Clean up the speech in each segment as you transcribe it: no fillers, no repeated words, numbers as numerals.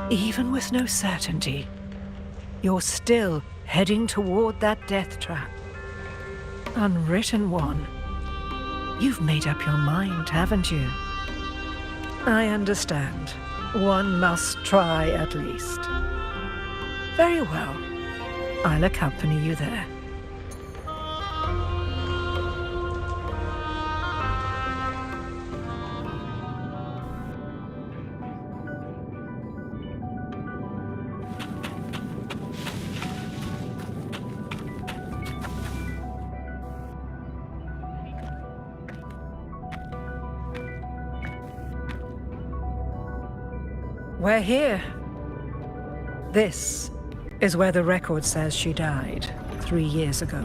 Even with no certainty, you're still heading toward that death trap. Unwritten one. You've made up your mind, haven't you? I understand. One must try at least. Very well. I'll accompany you there. We're here. This is where the record says she died 3 years ago.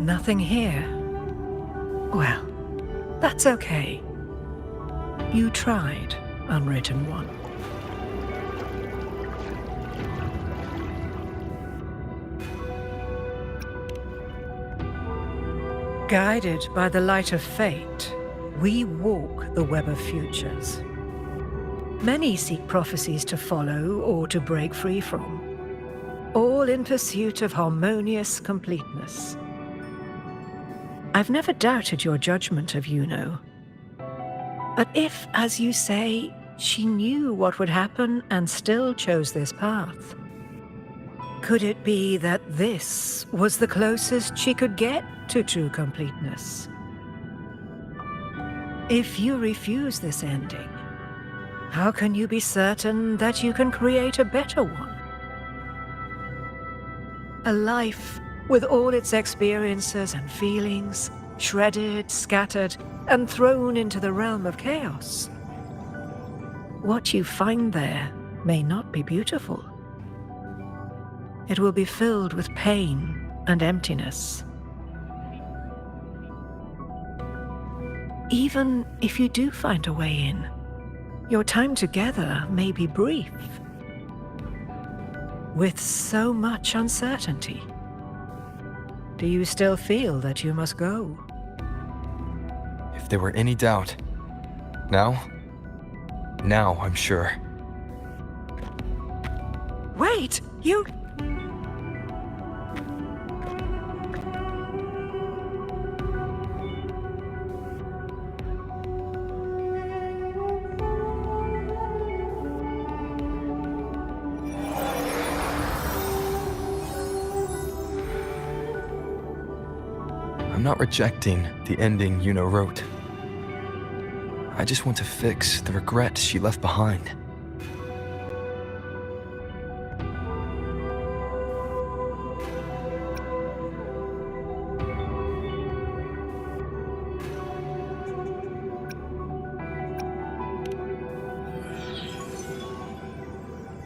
Nothing here. Well, that's okay. You tried, Unwritten One. Guided by the light of fate, we walk the web of futures. Many seek prophecies to follow or to break free from, all in pursuit of harmonious completeness. I've never doubted your judgment of Yuno. But if, as you say, she knew what would happen and still chose this path, could it be that this was the closest she could get to true completeness? If you refuse this ending, how can you be certain that you can create a better one? A life with all its experiences and feelings, shredded, scattered, and thrown into the realm of chaos. What you find there may not be beautiful. It will be filled with pain and emptiness. Even if you do find a way in, your time together may be brief, with so much uncertainty. Do you still feel that you must go? If there were any doubt, now I'm sure. Wait, you... I'm not rejecting the ending Yuno wrote. I just want to fix the regret she left behind.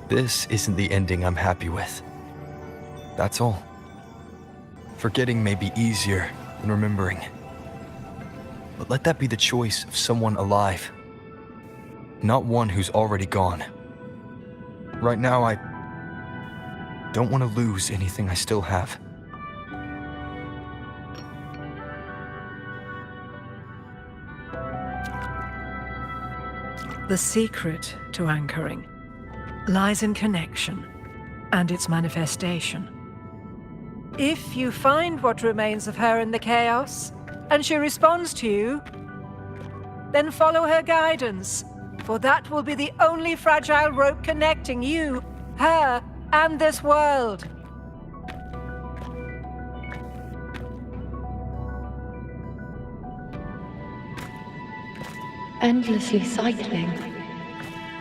This isn't the ending I'm happy with. That's all. Forgetting may be easier than remembering. But let that be the choice of someone alive, not one who's already gone. Right now, I don't want to lose anything I still have. The secret to anchoring lies in connection and its manifestation. If you find what remains of her in the chaos, and she responds to you, then follow her guidance, for that will be the only fragile rope connecting you, her, and this world. Endlessly cycling,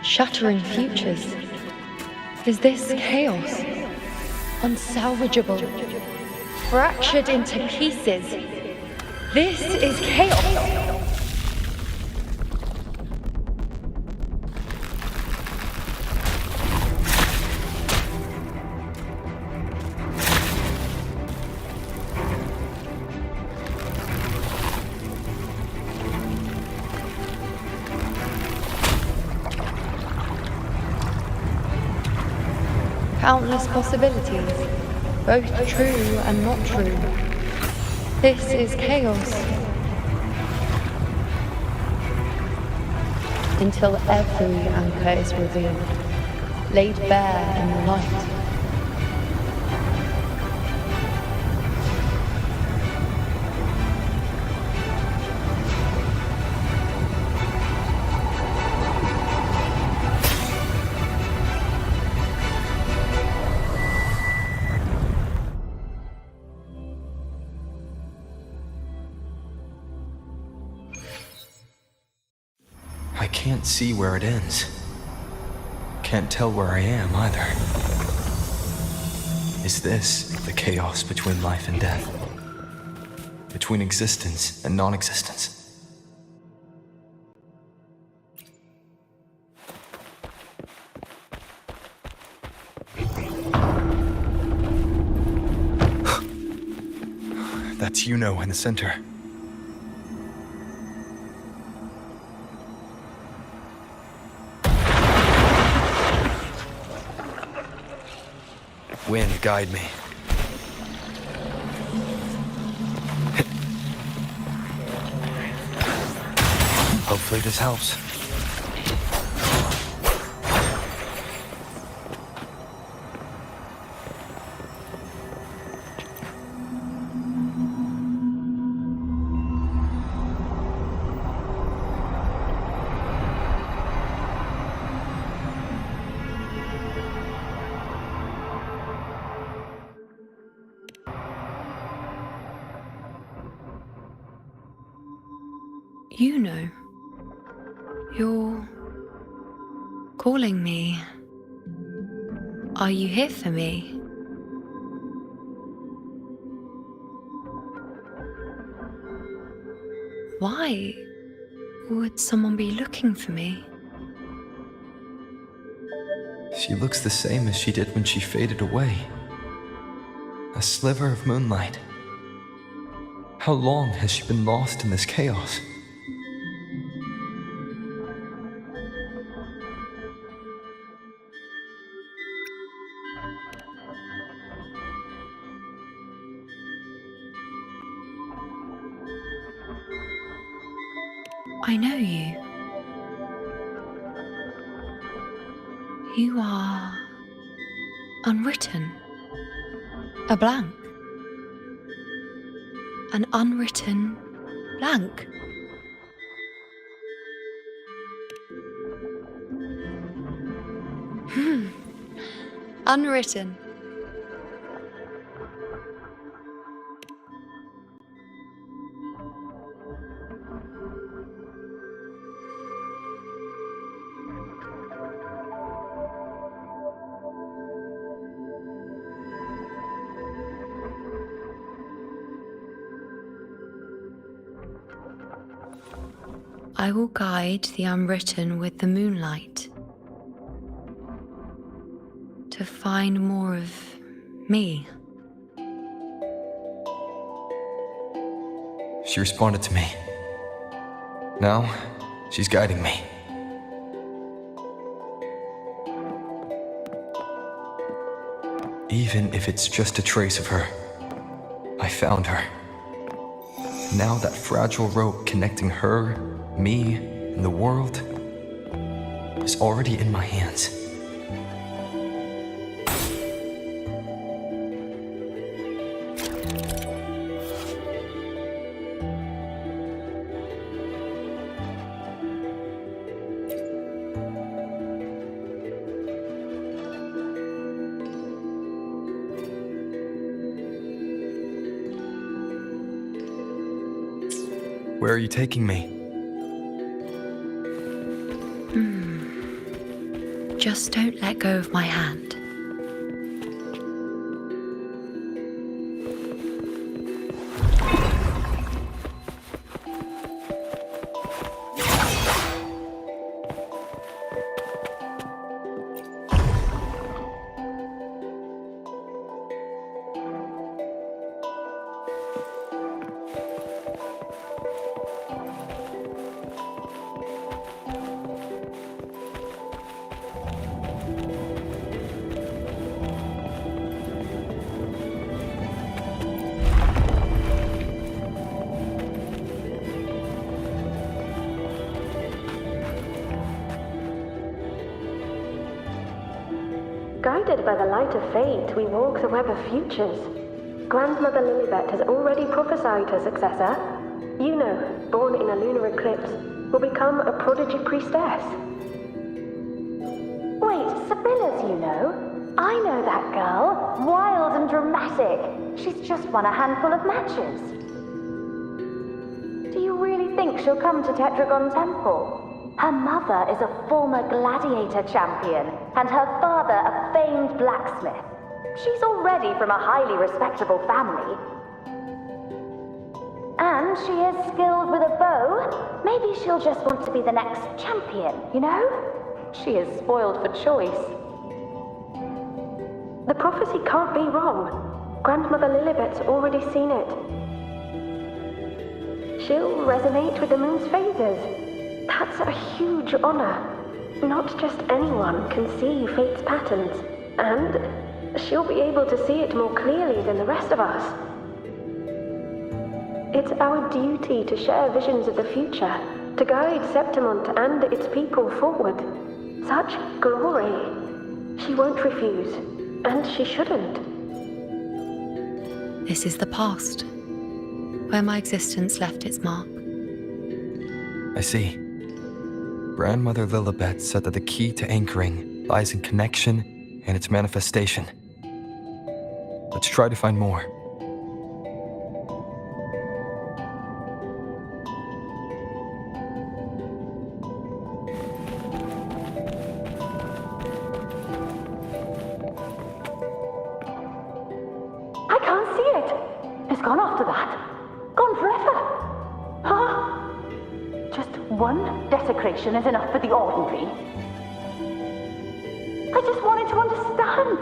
shattering futures. Is this chaos? Unsalvageable, fractured into pieces. This is chaos. countless possibilities, both true and not true. This is chaos. Until every anchor is revealed, laid bare in the light. I can't see where it ends. Can't tell where I am either. Is this the chaos between life and death? Between existence and non-existence? That's Yuno in the center. Wind, guide me. Hopefully this helps. You know, you're calling me. Are you here for me? Why would someone be looking for me? She looks the same as she did when she faded away. A sliver of moonlight. How long has she been lost in this chaos? I know you. You are unwritten. A blank. An unwritten blank. Unwritten. I will guide the unwritten with the moonlight to find more of me. She responded to me. Now, she's guiding me. Even if it's just a trace of her, I found her. Now that fragile rope connecting her, me, and the world is already in my hands. Where are you taking me? Just don't let go of my hand. Guided by the light of fate, we walk the web of futures. Grandmother Lilibet has already prophesied her successor. Yuno, born in a lunar eclipse, will become a prodigy priestess. Wait, Sibylla's Yuno? I know that girl. Wild and dramatic. She's just won a handful of matches. Do you really think she'll come to Tetragon Temple? Her mother is a former gladiator champion, and her father a famed blacksmith. She's already from a highly respectable family. And she is skilled with a bow. Maybe she'll just want to be the next champion, you know? She is spoiled for choice. The prophecy can't be wrong. Grandmother Lilibet's already seen it. She'll resonate with the moon's phases. That's a huge honor. Not just anyone can see fate's patterns, and she'll be able to see it more clearly than the rest of us. It's our duty to share visions of the future, to guide Septimont and its people forward. Such glory. She won't refuse, and she shouldn't. This is the past, where my existence left its mark. I see. Grandmother Lilibet said that the key to anchoring lies in connection and its manifestation. Let's try to find more. I can't see it. It's gone after that. Gone forever. Huh? Just one desecration is enough for the ordinary. I just wanted to understand.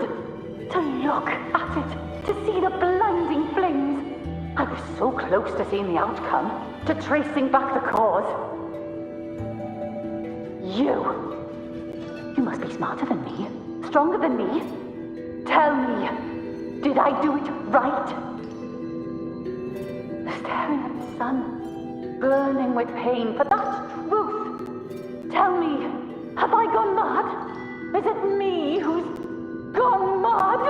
To look at it. To see the blinding flames. I was so close to seeing the outcome. To tracing back the cause. You must be smarter than me. Stronger than me. Tell me, did I do it right? Staring at the sun, burning with pain for that truth. Tell me, have I gone mad? Is it me who's gone mad?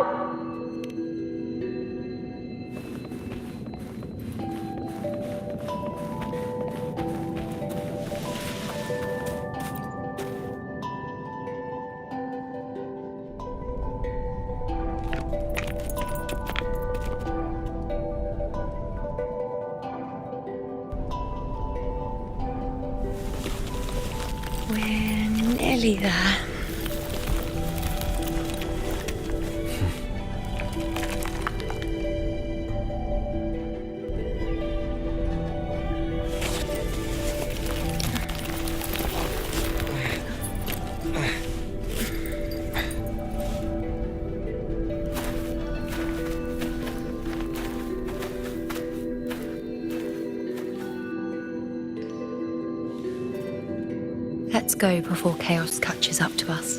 We're nearly there. Let's go before chaos catches up to us.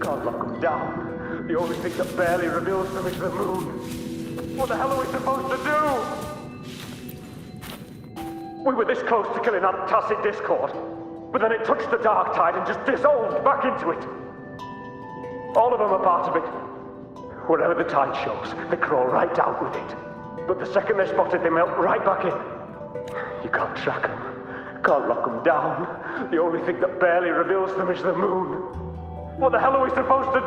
Can't lock them down. The only thing that barely reveals them is the moon. What the hell are we supposed to do? We were this close to killing that tacit discord, but then it touched the dark tide and just dissolved back into it. All of them are part of it. Wherever the tide shows, they crawl right down with it. But the second they're spotted, they melt right back in. You can't track them. Can't lock them down. The only thing that barely reveals them is the moon. What the hell are we supposed to do?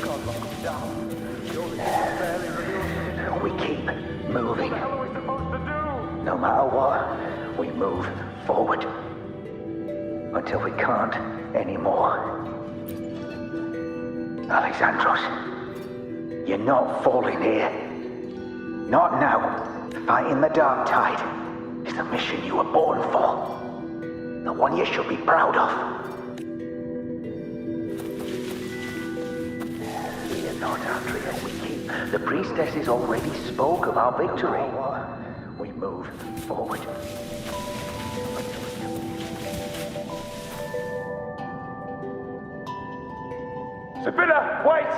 Can't lock them down. The only thing that barely reveals them is the moon. We keep moving. What the hell are we supposed to do? No matter what, we move forward. Until we can't anymore. Alexandros. You're not falling here. Not now. Fighting the dark tide is the mission you were born for. The one you should be proud of. Fear not, Andrea. We keep. The priestesses already spoke of our victory. We move forward. Sibylla, wait!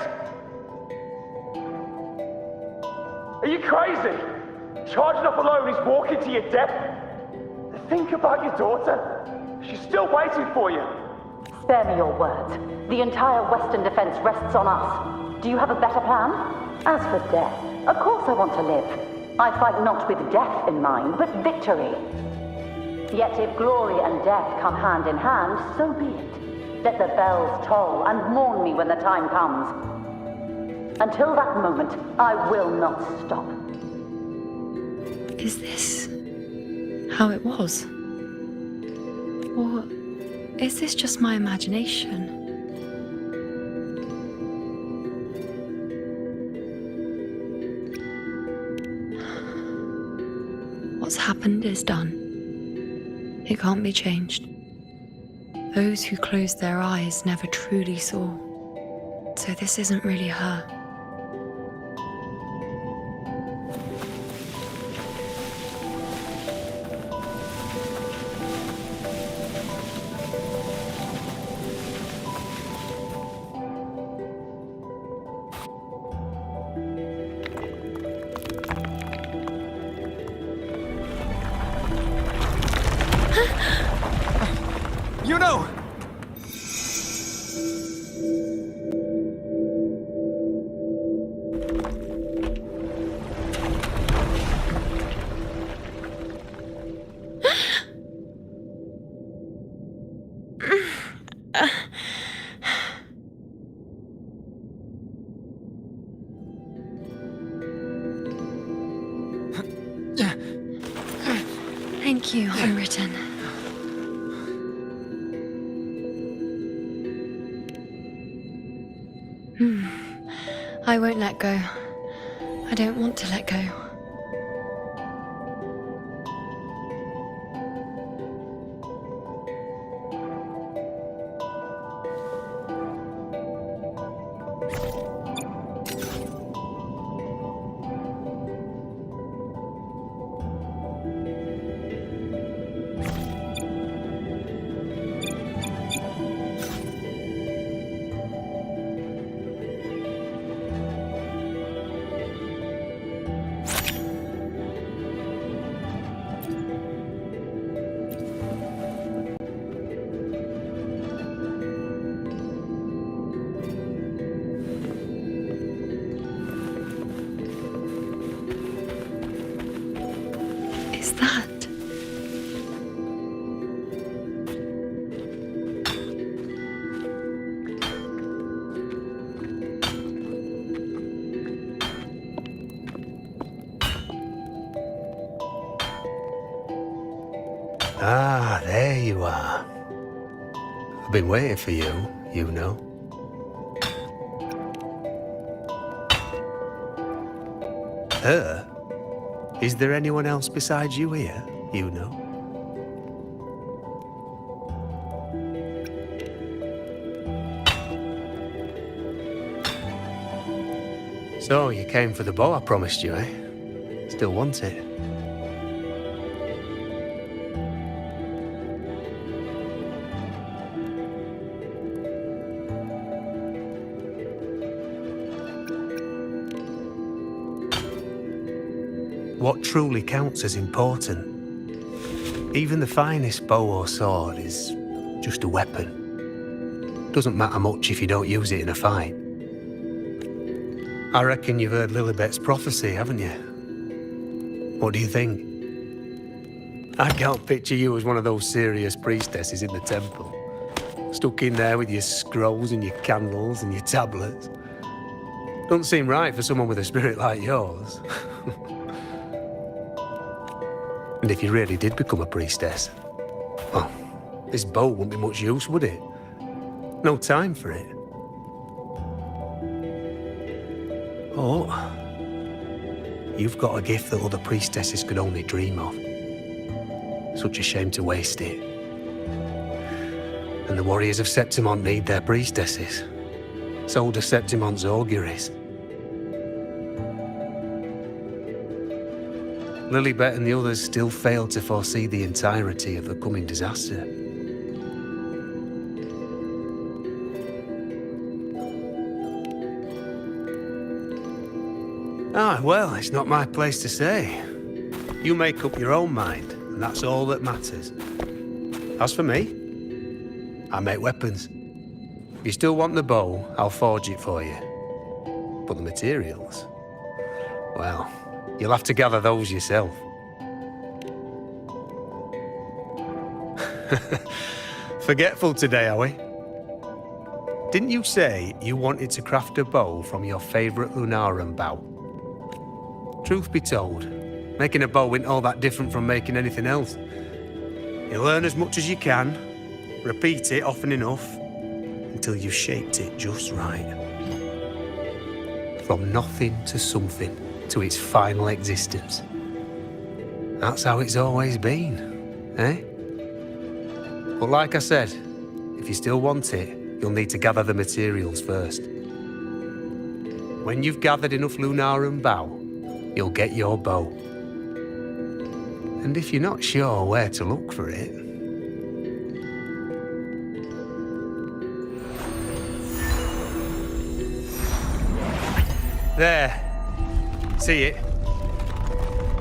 Are you crazy? Charging up alone is walking to your death. Think about your daughter. She's still waiting for you. Spare me your words. The entire Western defense rests on us. Do you have a better plan? As for death, of course I want to live. I fight not with death in mind, but victory. Yet if glory and death come hand in hand, so be it. Let the bells toll and mourn me when the time comes. Until that moment, I will not stop. Is this how it was? Or is this just my imagination? What's happened is done. It can't be changed. Those who closed their eyes never truly saw. So this isn't really her. You know! Thank you, Unwritten. I won't let go. I don't want to let go. Is that? Ah, there you are. I've been waiting for you, you know. Her? Is there anyone else besides you here, you know? So, you came for the bow I promised you, eh? Still want it? What truly counts as important? Even the finest bow or sword is just a weapon. Doesn't matter much if you don't use it in a fight. I reckon you've heard Lilibet's prophecy, haven't you? What do you think? I can't picture you as one of those serious priestesses in the temple. Stuck in there with your scrolls and your candles and your tablets. Doesn't seem right for someone with a spirit like yours. And if you really did become a priestess, well, this bow wouldn't be much use, would it? No time for it. Oh, you've got a gift that other priestesses could only dream of. Such a shame to waste it. And the warriors of Septimont need their priestesses. So do Septimont's auguries. Lilibet and the others still failed to foresee the entirety of the coming disaster. Ah, well, it's not my place to say. You make up your own mind, and that's all that matters. As for me, I make weapons. If you still want the bow, I'll forge it for you. But the materials, well, you'll have to gather those yourself. Forgetful today, are we? Didn't you say you wanted to craft a bow from your favourite Lunarum bow? Truth be told, making a bow isn't all that different from making anything else. You learn as much as you can, repeat it often enough, until you've shaped it just right. From nothing to something, to its final existence. That's how it's always been, eh? But like I said, if you still want it, you'll need to gather the materials first. When you've gathered enough Lunarum bow, you'll get your bow. And if you're not sure where to look for it, there. See it?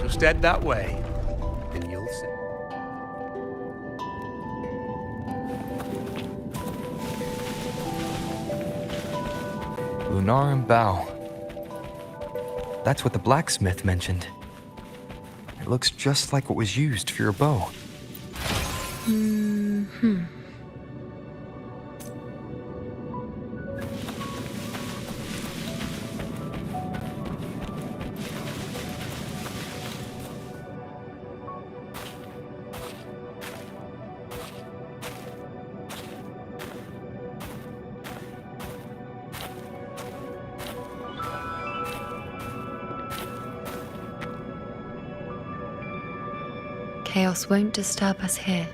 Just head that way, and you'll see. Lunarum bow. That's what the blacksmith mentioned. It looks just like what was used for your bow. Chaos won't disturb us here.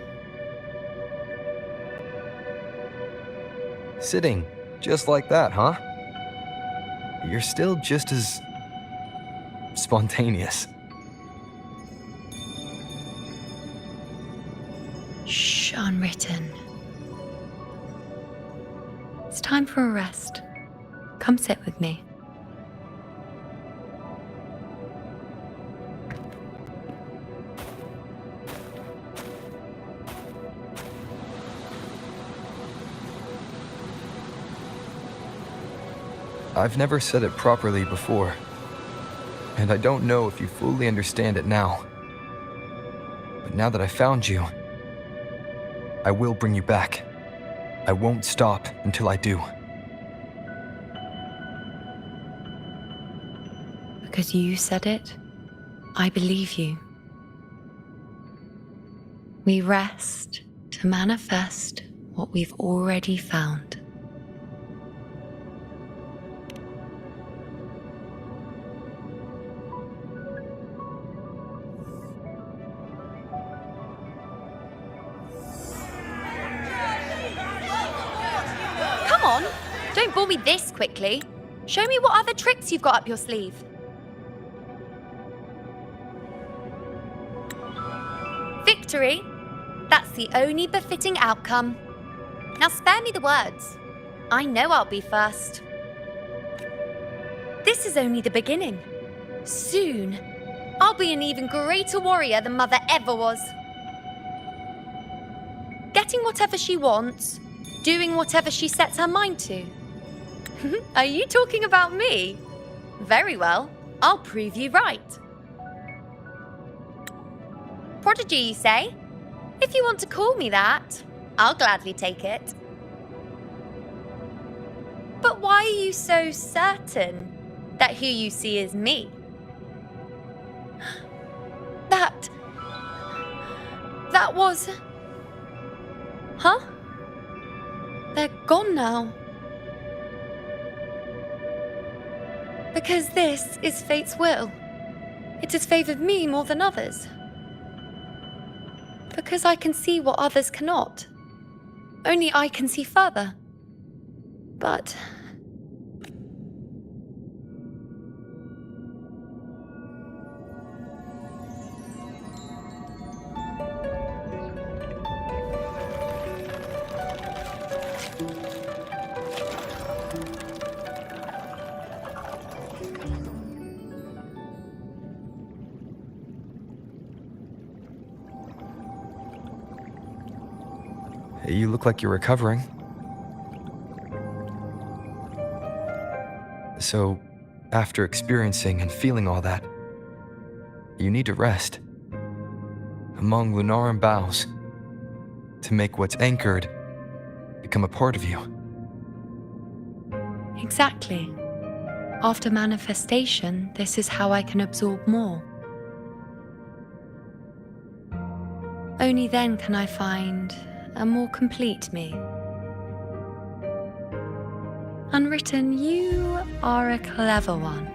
Sitting just like that, huh? You're still just as spontaneous. Shh, unwritten. It's time for a rest. Come sit with me. I've never said it properly before, and I don't know if you fully understand it now. But now that I found you, I will bring you back. I won't stop until I do. Because you said it, I believe you. We rest to manifest what we've already found. Don't bore me this quickly. Show me what other tricks you've got up your sleeve. Victory? That's the only befitting outcome. Now spare me the words. I know I'll be first. This is only the beginning. Soon, I'll be an even greater warrior than Mother ever was. Getting whatever she wants, doing whatever she sets her mind to. Are you talking about me? Very well, I'll prove you right. Prodigy, you say? If you want to call me that, I'll gladly take it. But why are you so certain that who you see is me? That was... Huh? They're gone now. Because this is fate's will. It has favoured me more than others. Because I can see what others cannot. Only I can see further. But... You look like you're recovering. So, after experiencing and feeling all that, you need to rest among Lunaran boughs to make what's anchored become a part of you. Exactly. After manifestation, this is how I can absorb more. Only then can I find a more complete me. Unwritten, you are a clever one.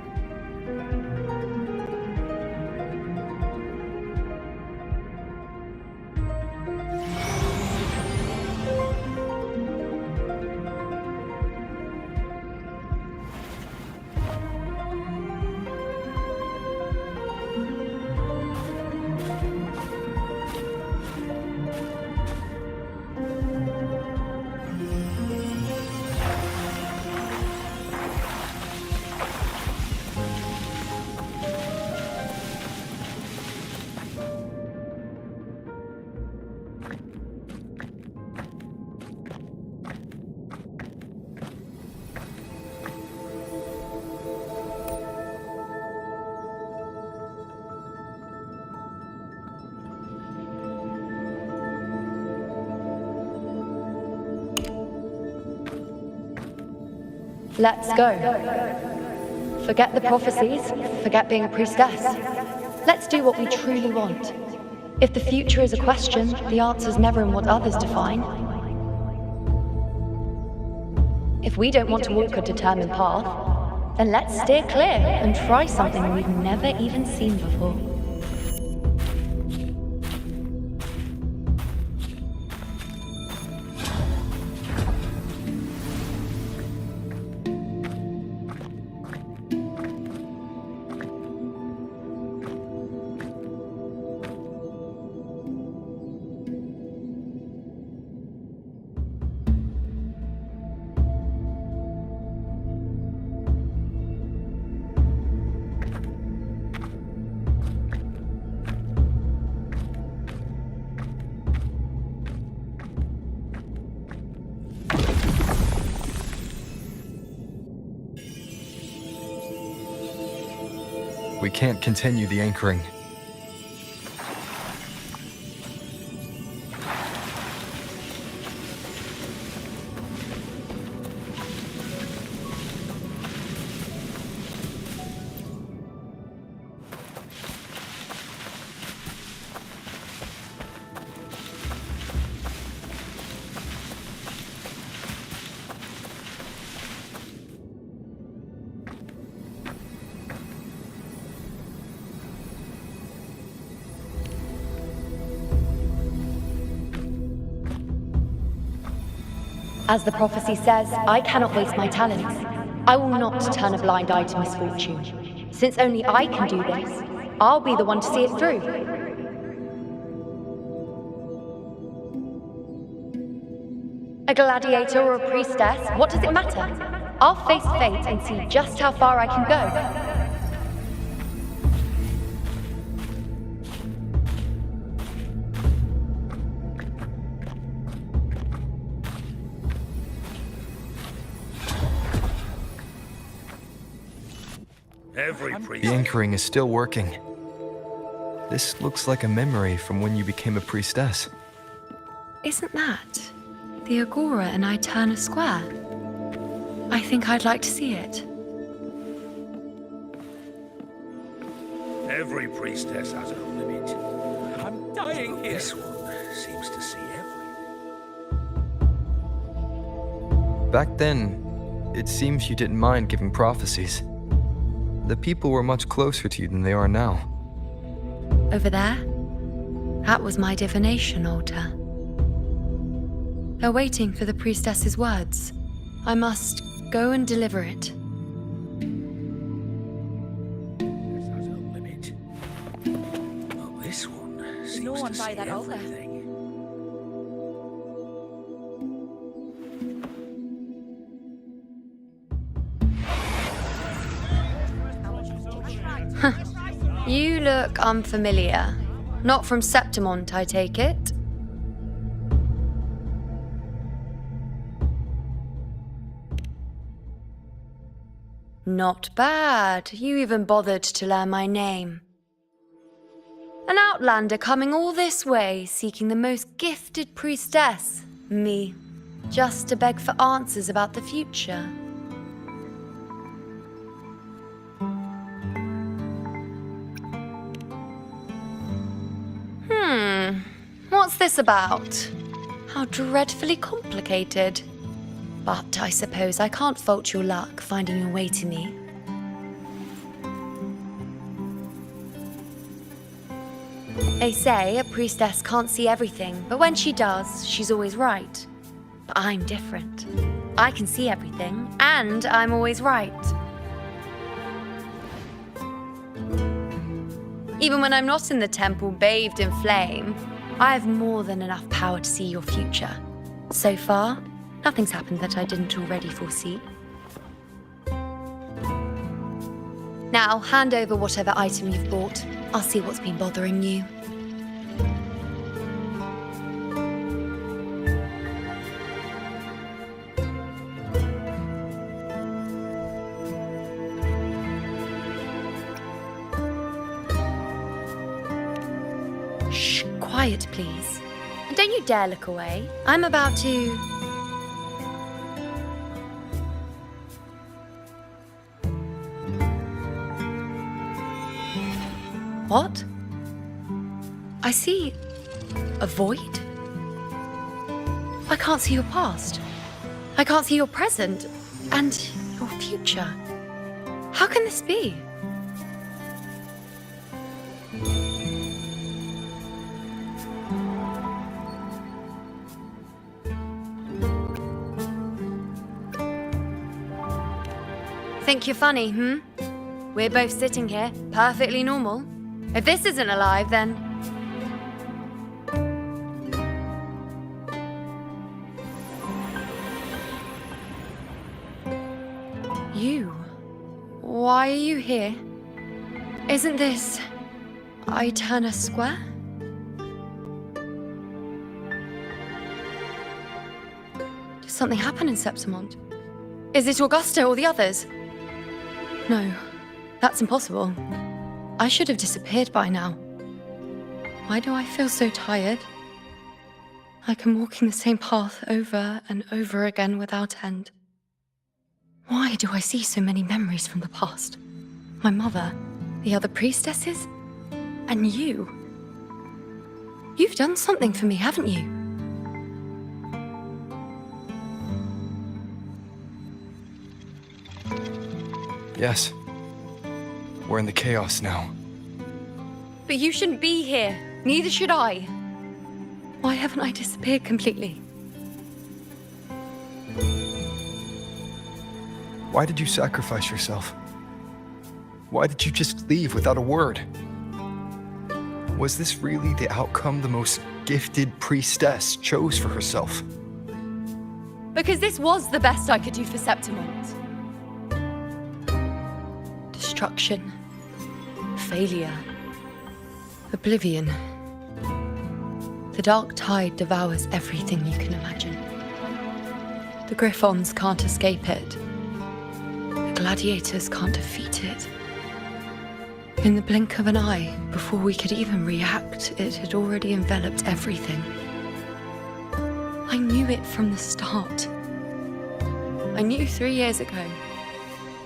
Let's go. Forget the prophecies, forget being a priestess. Let's do what we truly want. If the future is a question, the answer's never in what others define. If we don't want to walk a determined path, then let's steer clear and try something we've never even seen before. We can't continue the anchoring. As the prophecy says, I cannot waste my talents. I will not turn a blind eye to misfortune. Since only I can do this, I'll be the one to see it through. A gladiator or a priestess, what does it matter? I'll face fate and see just how far I can go. The anchoring is still working. This looks like a memory from when you became a priestess. Isn't that the Agora in Eterna Square? I think I'd like to see it. Every priestess has her limit. I'm dying here. This one seems to see everything. Back then, it seems you didn't mind giving prophecies. The people were much closer to you than they are now. Over there? That was my divination altar. They're waiting for the priestess's words. I must go and deliver it. This has a limit. Well, this one seems to see everything. You look unfamiliar. Not from Septimont, I take it? Not bad. You even bothered to learn my name. An outlander coming all this way, seeking the most gifted priestess, me, just to beg for answers about the future. What's this about? How dreadfully complicated. But I suppose I can't fault your luck finding your way to me. They say a priestess can't see everything, but when she does, she's always right. But I'm different. I can see everything, and I'm always right. Even when I'm not in the temple bathed in flame, I have more than enough power to see your future. So far, nothing's happened that I didn't already foresee. Now, hand over whatever item you've brought. I'll see what's been bothering you. Shh, quiet, please. And don't you dare look away. I'm about to... What? I see a void? I can't see your past. I can't see your present and your future. How can this be? Think you're funny, We're both sitting here, perfectly normal. If this isn't alive, then... You? Why are you here? Isn't this... Eterna Square? Did something happen in Septimont? Is it Augusta or the others? No, that's impossible. I should have disappeared by now. Why do I feel so tired? Like I'm walking the same path over and over again without end. Why do I see so many memories from the past? My mother, the other priestesses, and you. You've done something for me, haven't you? Yes. We're in the chaos now. But you shouldn't be here. Neither should I. Why haven't I disappeared completely? Why did you sacrifice yourself? Why did you just leave without a word? Was this really the outcome the most gifted priestess chose for herself? Because this was the best I could do for Septimont. Destruction. Failure. Oblivion. The dark tide devours everything you can imagine. The Griffons can't escape it. The gladiators can't defeat it. In the blink of an eye, before we could even react, it had already enveloped everything. I knew it from the start. I knew 3 years ago.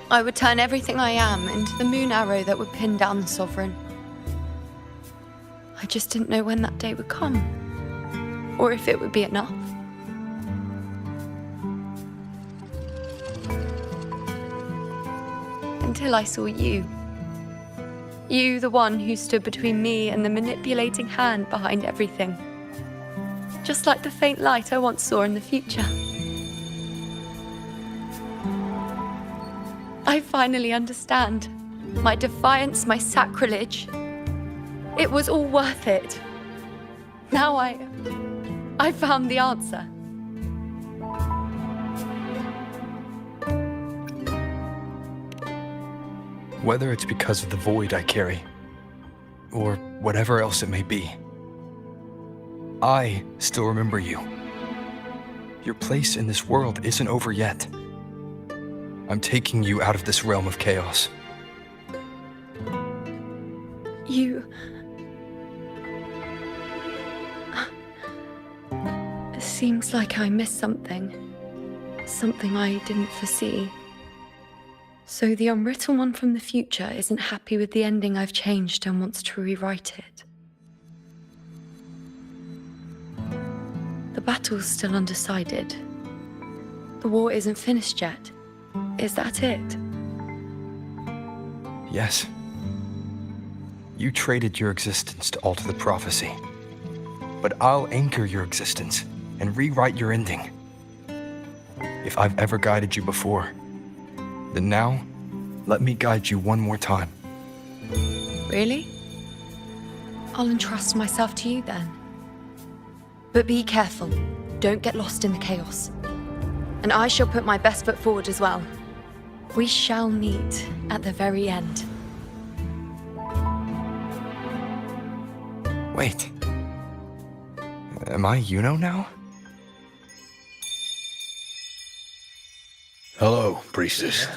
I would turn everything I am into the moon arrow that would pin down the Sovereign. I just didn't know when that day would come, or if it would be enough. Until I saw you. You, the one who stood between me and the manipulating hand behind everything. Just like the faint light I once saw in the future. I finally understand. My defiance, my sacrilege. It was all worth it. Now I found the answer. Whether it's because of the void I carry, or whatever else it may be, I still remember you. Your place in this world isn't over yet. I'm taking you out of this realm of chaos. You... It seems like I missed something. Something I didn't foresee. So the unwritten one from the future isn't happy with the ending I've changed and wants to rewrite it. The battle's still undecided. The war isn't finished yet. Is that it? Yes. You traded your existence to alter the prophecy. But I'll anchor your existence and rewrite your ending. If I've ever guided you before, then now, let me guide you one more time. Really? I'll entrust myself to you then. But be careful. Don't get lost in the chaos. And I shall put my best foot forward as well. We shall meet at the very end. Wait. Am I Yuno now? Hello, priestess.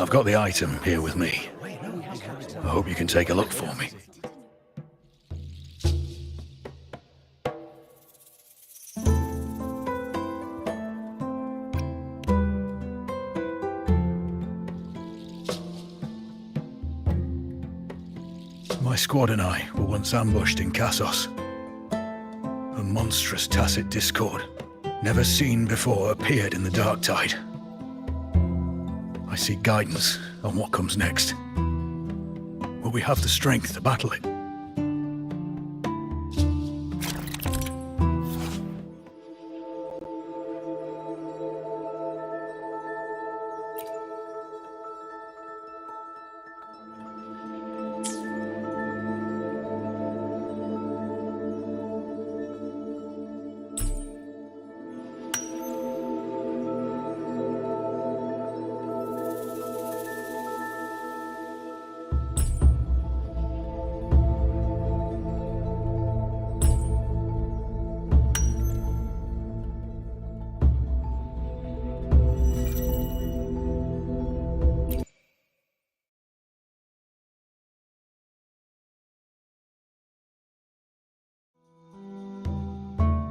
I've got the item here with me. I hope you can take a look for me. My squad and I were once ambushed in Kassos. A monstrous tacit discord, never seen before, appeared in the dark tide. I seek guidance on what comes next. Will we have the strength to battle it?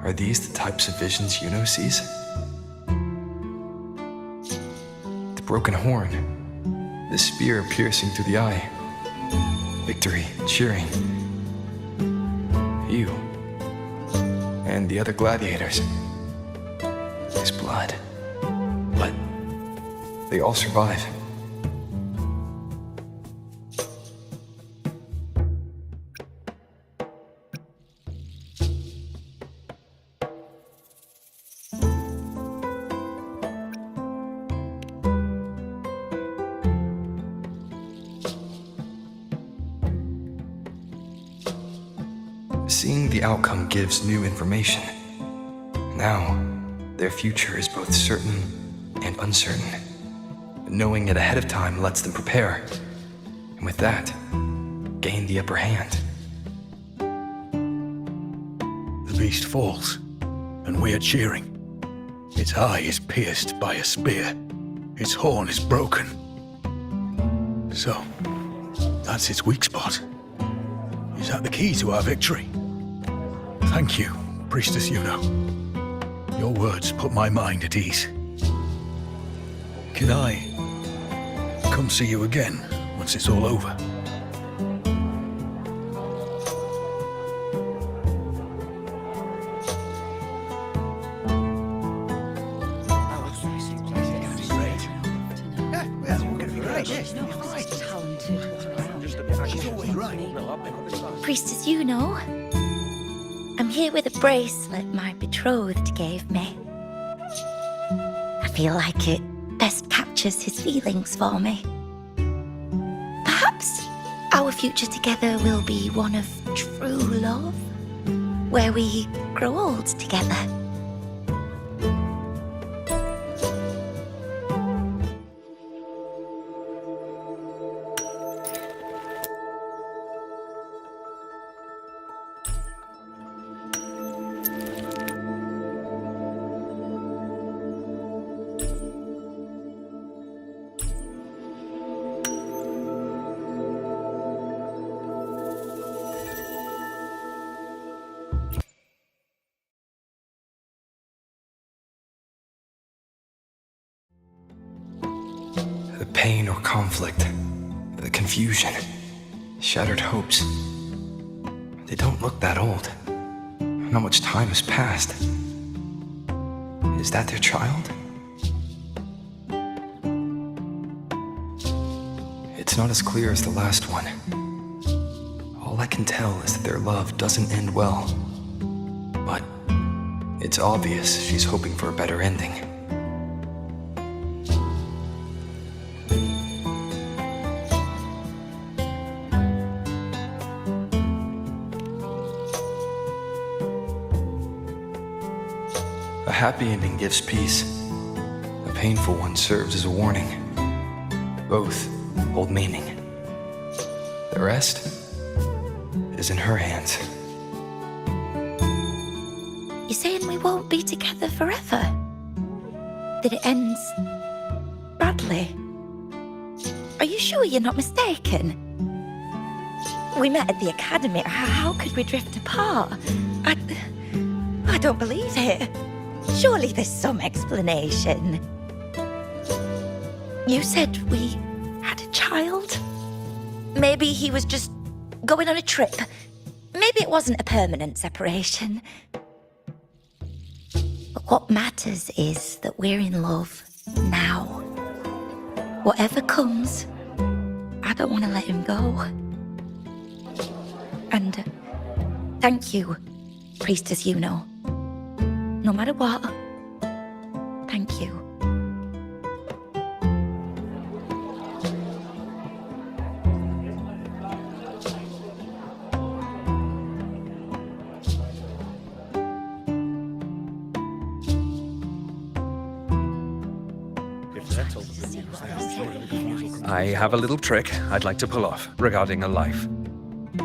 Are these the types of visions Yuno sees? The broken horn, the spear piercing through the eye, victory cheering, you, and the other gladiators. His blood. But they all survive. Seeing the outcome gives new information. Now, their future is both certain and uncertain. Knowing it ahead of time lets them prepare, and with that, gain the upper hand. The beast falls, and we are cheering. Its eye is pierced by a spear. Its horn is broken. So, that's its weak spot. Is that the key to our victory? Thank you, Priestess Yuno. Your words put my mind at ease. Can I come see you again once it's all over? Priestess Yuno, I'm here with a bracelet my betrothed gave me. I feel like it best captures his feelings for me. Perhaps our future together will be one of true love, where we grow old together. The pain or conflict, the confusion, shattered hopes. They don't look that old. Not much time has passed. Is that their child? It's not as clear as the last one. All I can tell is that their love doesn't end well. But it's obvious she's hoping for a better ending. A happy ending gives peace. A painful one serves as a warning. Both hold meaning. The rest is in her hands. You're saying we won't be together forever? That it ends badly? Are you sure you're not mistaken? We met at the academy. How could we drift apart? I don't believe it. Surely there's some explanation. You said we had a child? Maybe he was just going on a trip. Maybe it wasn't a permanent separation. But what matters is that we're in love now. Whatever comes, I don't want to let him go. And thank you, Priestess Yuno. No matter what, thank you. I have a little trick I'd like to pull off regarding a life.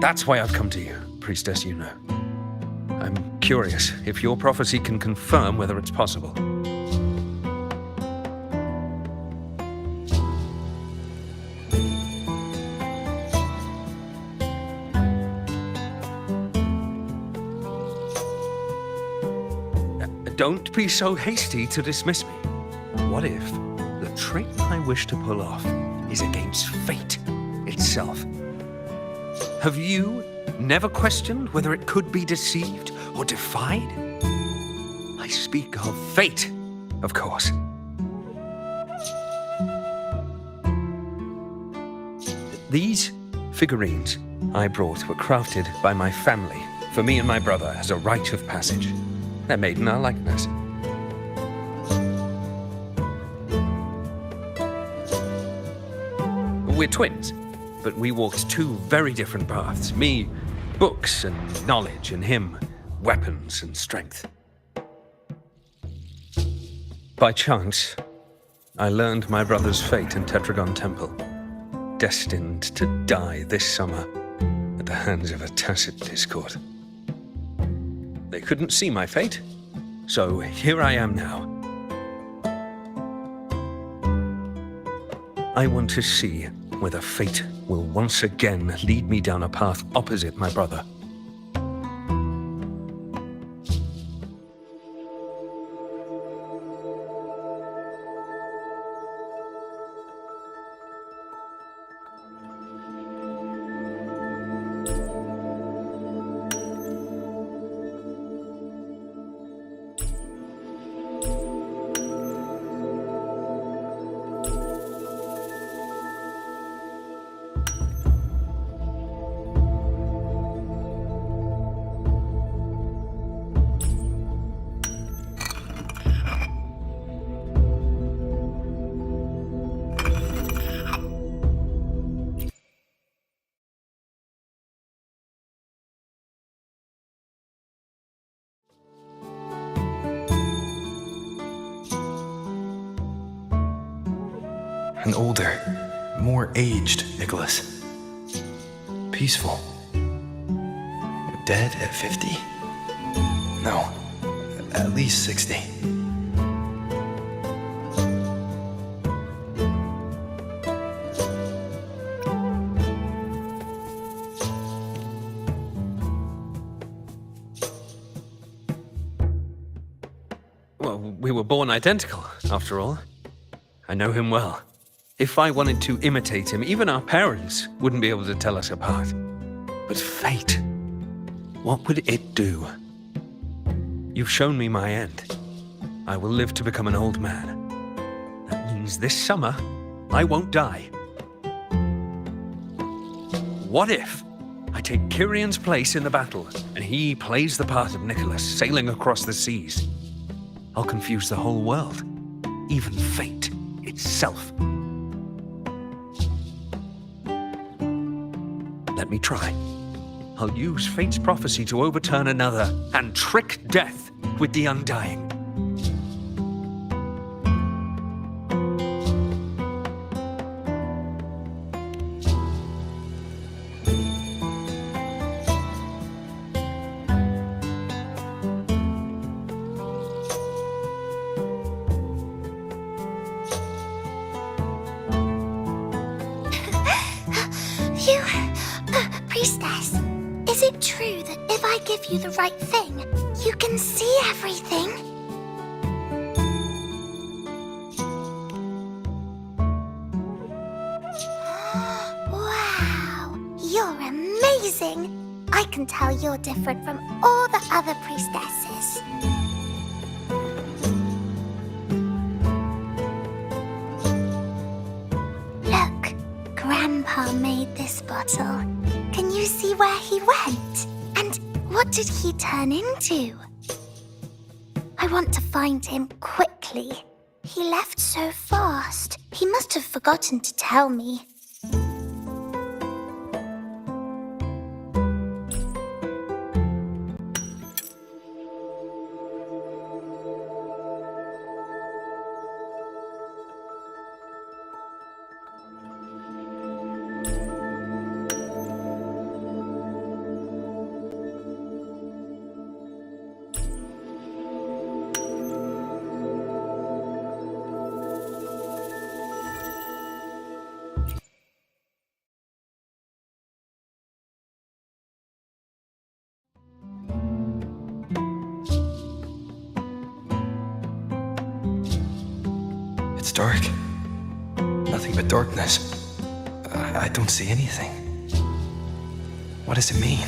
That's why I've come to you, Priestess Yuno. I'm curious if your prophecy can confirm whether it's possible. Don't be so hasty to dismiss me. What if the trick I wish to pull off is against fate itself? Have you never questioned whether it could be deceived or defied? I speak of fate, of course. These figurines I brought were crafted by my family for me and my brother as a rite of passage. They're made in our likeness. We're twins, but we walked two very different paths. Me, books and knowledge, and him, weapons and strength. By chance, I learned my brother's fate in Tetragon Temple, destined to die this summer at the hands of a tacit discord. They couldn't see my fate, so here I am now. I want to see whether fate will once again lead me down a path opposite my brother. An older, more aged Nicholas. Peaceful. Dead at 50? No, at least 60. Well, we were born identical, after all. I know him well. If I wanted to imitate him, even our parents wouldn't be able to tell us apart. But fate, what would it do? You've shown me my end. I will live to become an old man. That means this summer, I won't die. What if I take Kyrion's place in the battle, and he plays the part of Nicholas, sailing across the seas? I'll confuse the whole world, even fate itself. Let me try. I'll use fate's prophecy to overturn another and trick death with the undying. Priestess, is it true that if I give you the right thing, you can see everything? Wow, you're amazing! I can tell you're different from all the other priestesses. Look, Grandpa made this bottle. Can you see where he went? And what did he turn into? I want to find him quickly. He left so fast. He must have forgotten to tell me. It's dark. Nothing but darkness. I don't see anything. What does it mean?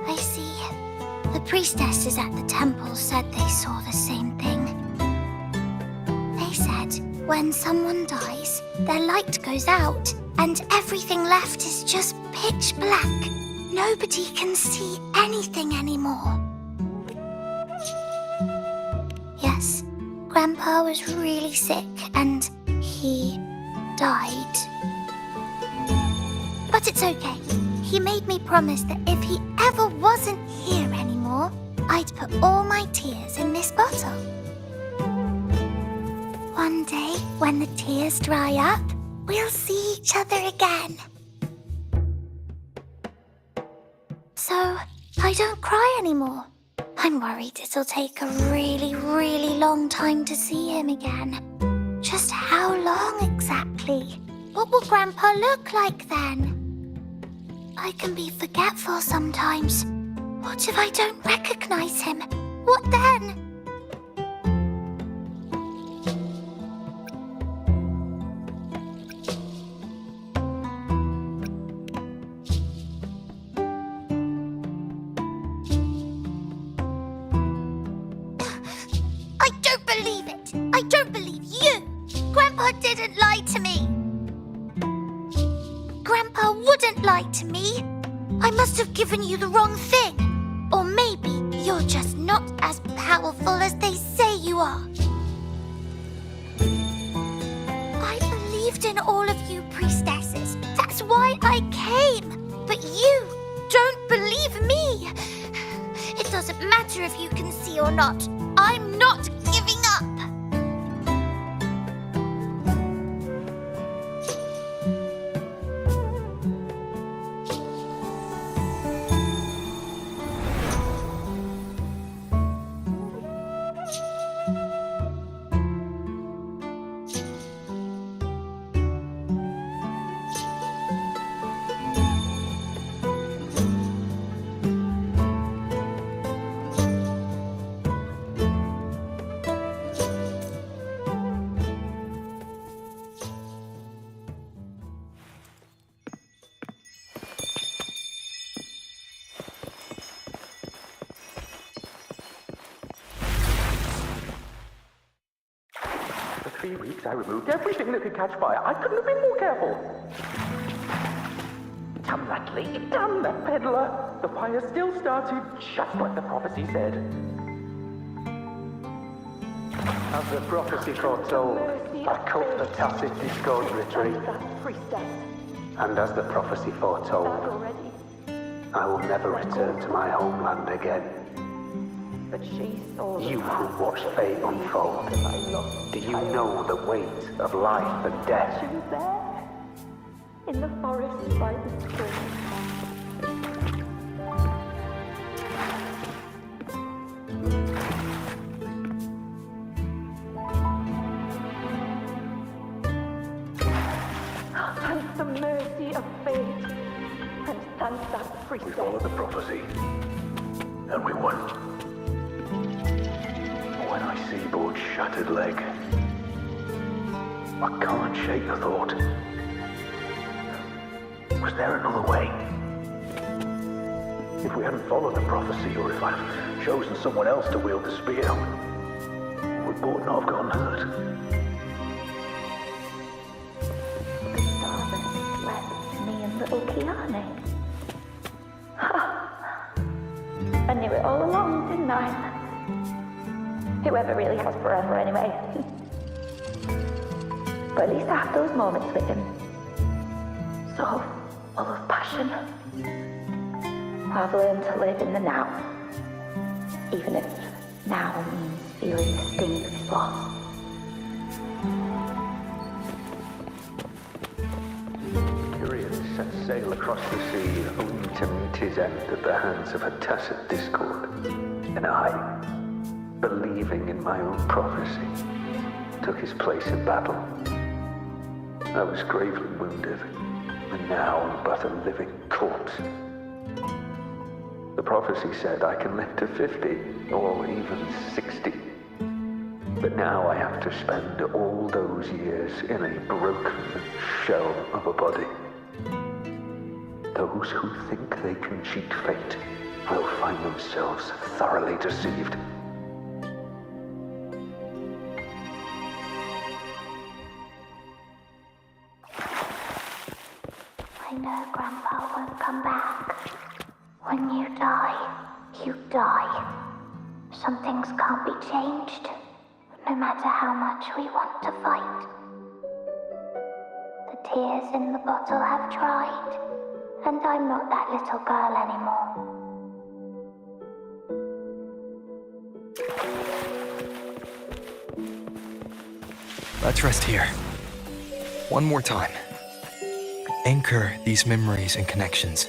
I see. The priestesses at the temple said they saw the same thing. They said when someone dies, their light goes out, and everything left is just pitch black. Nobody can see anything anymore. Yes, Grandpa was really sick and he died. But it's okay. He made me promise that if he ever wasn't here anymore, I'd put all my tears in this bottle. One day, when the tears dry up, we'll see each other again. So, I don't cry anymore. I'm worried it'll take a really, really long time to see him again. Just how long exactly? What will Grandpa look like then? I can be forgetful sometimes. What if I don't recognize him? What then? I don't believe it. I don't believe you. Grandpa didn't lie to me. Grandpa wouldn't lie to me. I must have given you the wrong thing. Or maybe you're just not as powerful as they say you are. I believed in all of you priestesses. That's why I came. But you don't believe me. It doesn't matter if you can see or not. I'm not giving up. 3 weeks, I removed everything that could catch fire. I couldn't have been more careful. Damn that lady, damn that peddler. The fire still started, just like the prophecy said. As the prophecy foretold, I cut the tacit discord retreat. And as the prophecy foretold, I will never return to my homeland again. But she saw You who watch fate unfold, do you know the weight of life and death? She was there, in the forest by the spring. And the mercy of fate, and Sansa We followed the prophecy, and we won. When I see Board's shattered leg, I can't shake the thought. Was there another way? If we hadn't followed the prophecy, or if I'd chosen someone else to wield the spear, would Board not have gotten hurt? The star that slept, me and little Kiani. I knew it all along, didn't I? Whoever really has forever, anyway. But at least I have those moments with him. So full of passion. I've learned to live in the now. Even if now means feeling the sting of his loss. Tyrion set sail across the sea, only to meet his end at the hands of a tacit discord. And I, believing in my own prophecy, took his place in battle. I was gravely wounded, and now I'm but a living corpse. The prophecy said I can live to 50, or even 60. But now I have to spend all those years in a broken shell of a body. Those who think they can cheat fate will find themselves thoroughly deceived. I know Grandpa won't come back. When you die, you die. Some things can't be changed, no matter how much we want to fight. The tears in the bottle have dried, and I'm not that little girl anymore. Let's rest here. One more time. Anchor these memories and connections.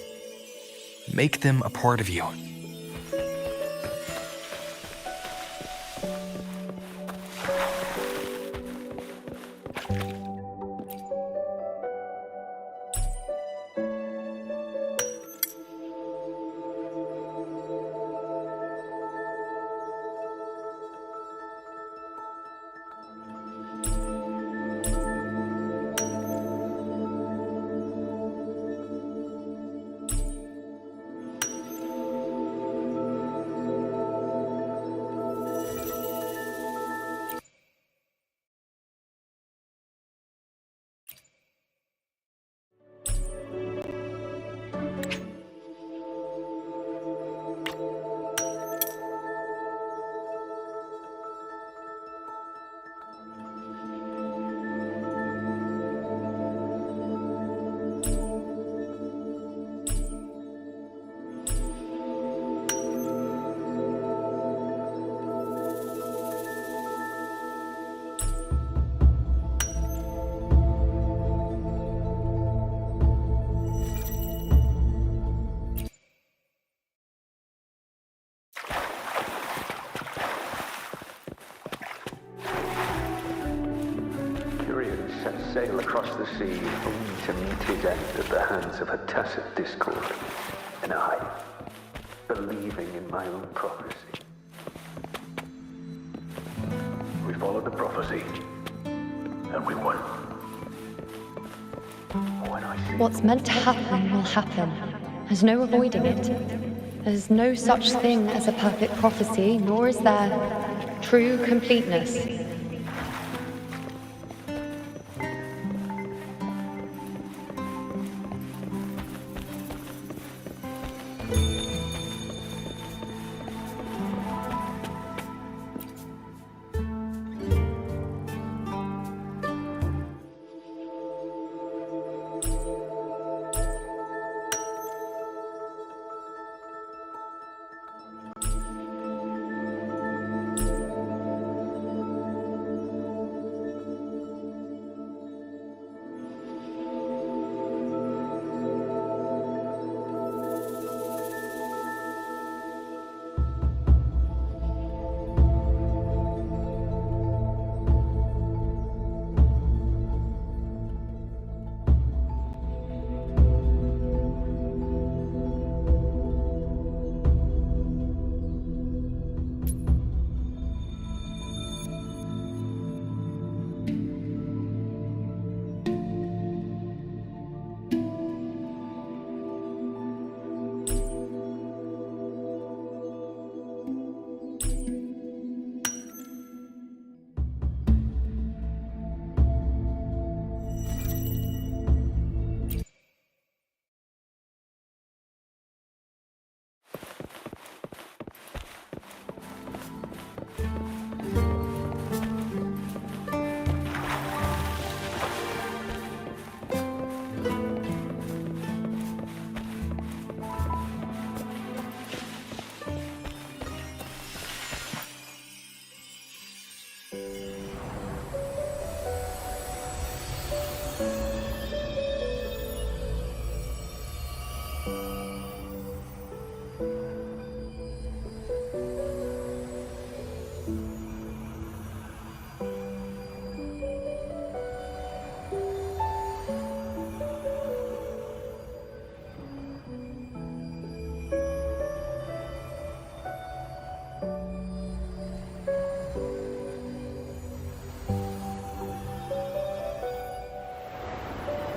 Make them a part of you. Set sail across the sea, only to meet his end at the hands of a tacit discord. And I, believing in my own prophecy. We followed the prophecy, and we won. When I see What's meant to happen will happen. There's no avoiding it. There's no such thing as a perfect prophecy, nor is there true completeness.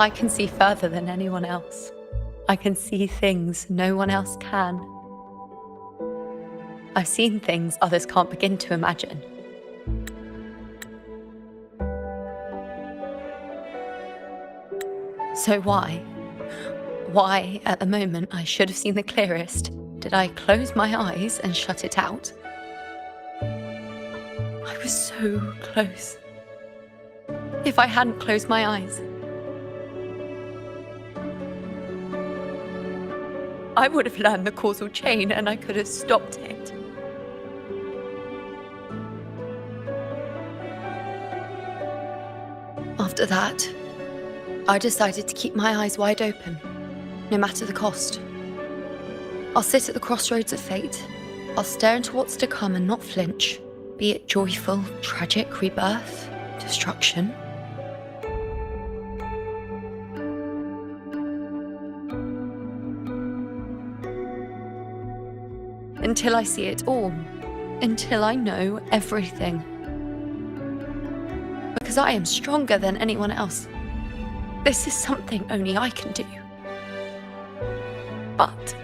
I can see further than anyone else. I can see things no one else can. I've seen things others can't begin to imagine. So why, at the moment I should have seen the clearest, did I close my eyes and shut it out? I was so close. If I hadn't closed my eyes, I would have learned the causal chain and I could have stopped it. After that, I decided to keep my eyes wide open, no matter the cost. I'll sit at the crossroads of fate. I'll stare into what's to come and not flinch, be it joyful, tragic rebirth, destruction. Until I see it all, until I know everything. Because I am stronger than anyone else. This is something only I can do. But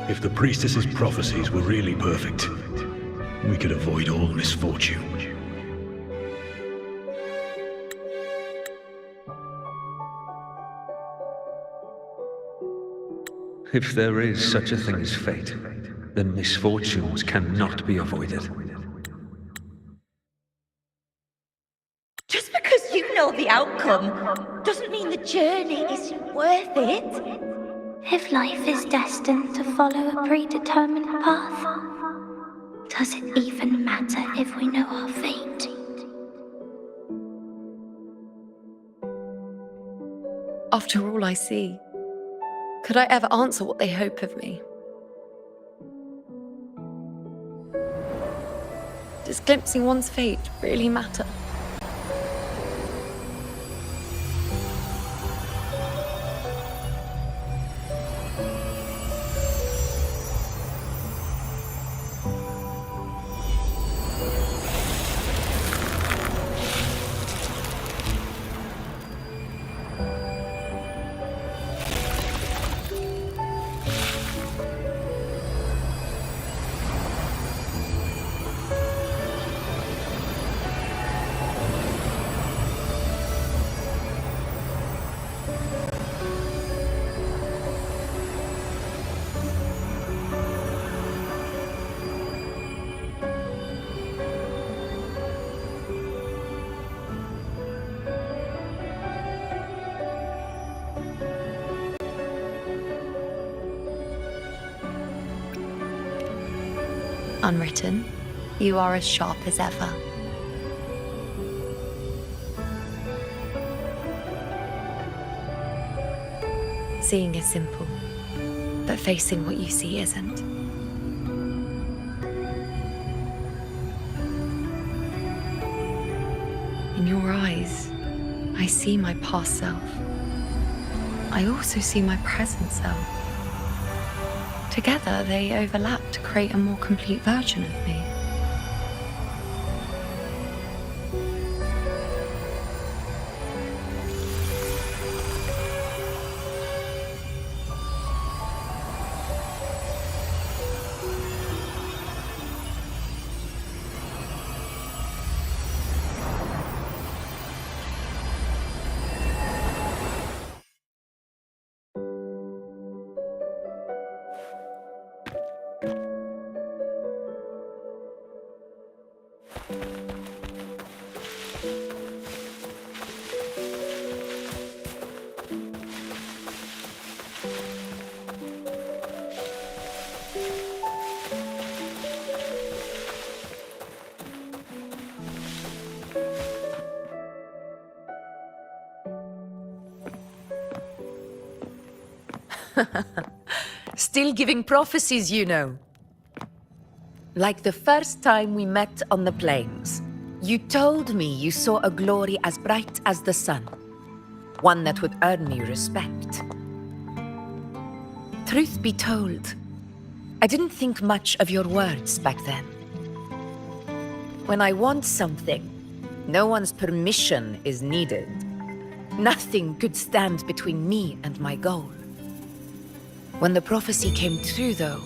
if the priestess's prophecies were really perfect, we could avoid all misfortune. If there is such a thing as fate, then misfortunes cannot be avoided. Just because you know the outcome doesn't mean the journey isn't worth it. If life is destined to follow a predetermined path, does it even matter if we know our fate? after all I see, could I ever answer what they hope of me? Does glimpsing one's fate really matter? Unwritten, you are as sharp as ever. Seeing is simple, but facing what you see isn't. In your eyes, I see my past self. I also see my present self. Together, they overlap to create a more complete version of me. Still giving prophecies, you know. Like the first time we met on the plains. You told me you saw a glory as bright as the sun. One that would earn me respect. Truth be told, I didn't think much of your words back then. When I want something, no one's permission is needed. Nothing could stand between me and my goal. When the prophecy came true, though,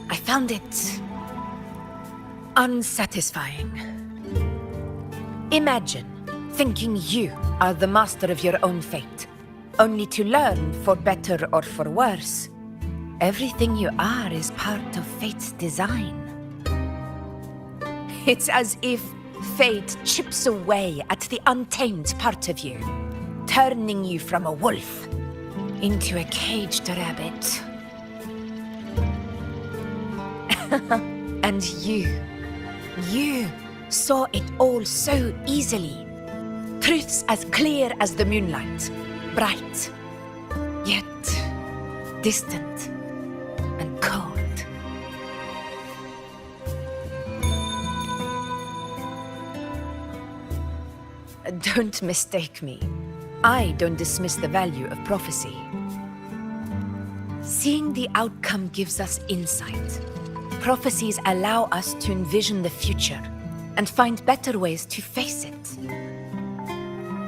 I found it unsatisfying. Imagine thinking you are the master of your own fate, only to learn, for better or for worse, everything you are is part of fate's design. It's as if fate chips away at the untamed part of you, turning you from a wolf into a caged rabbit. And you saw it all so easily. Truths as clear as the moonlight, bright, yet distant and cold. Don't mistake me. I don't dismiss the value of prophecy. Seeing the outcome gives us insight. Prophecies allow us to envision the future and find better ways to face it.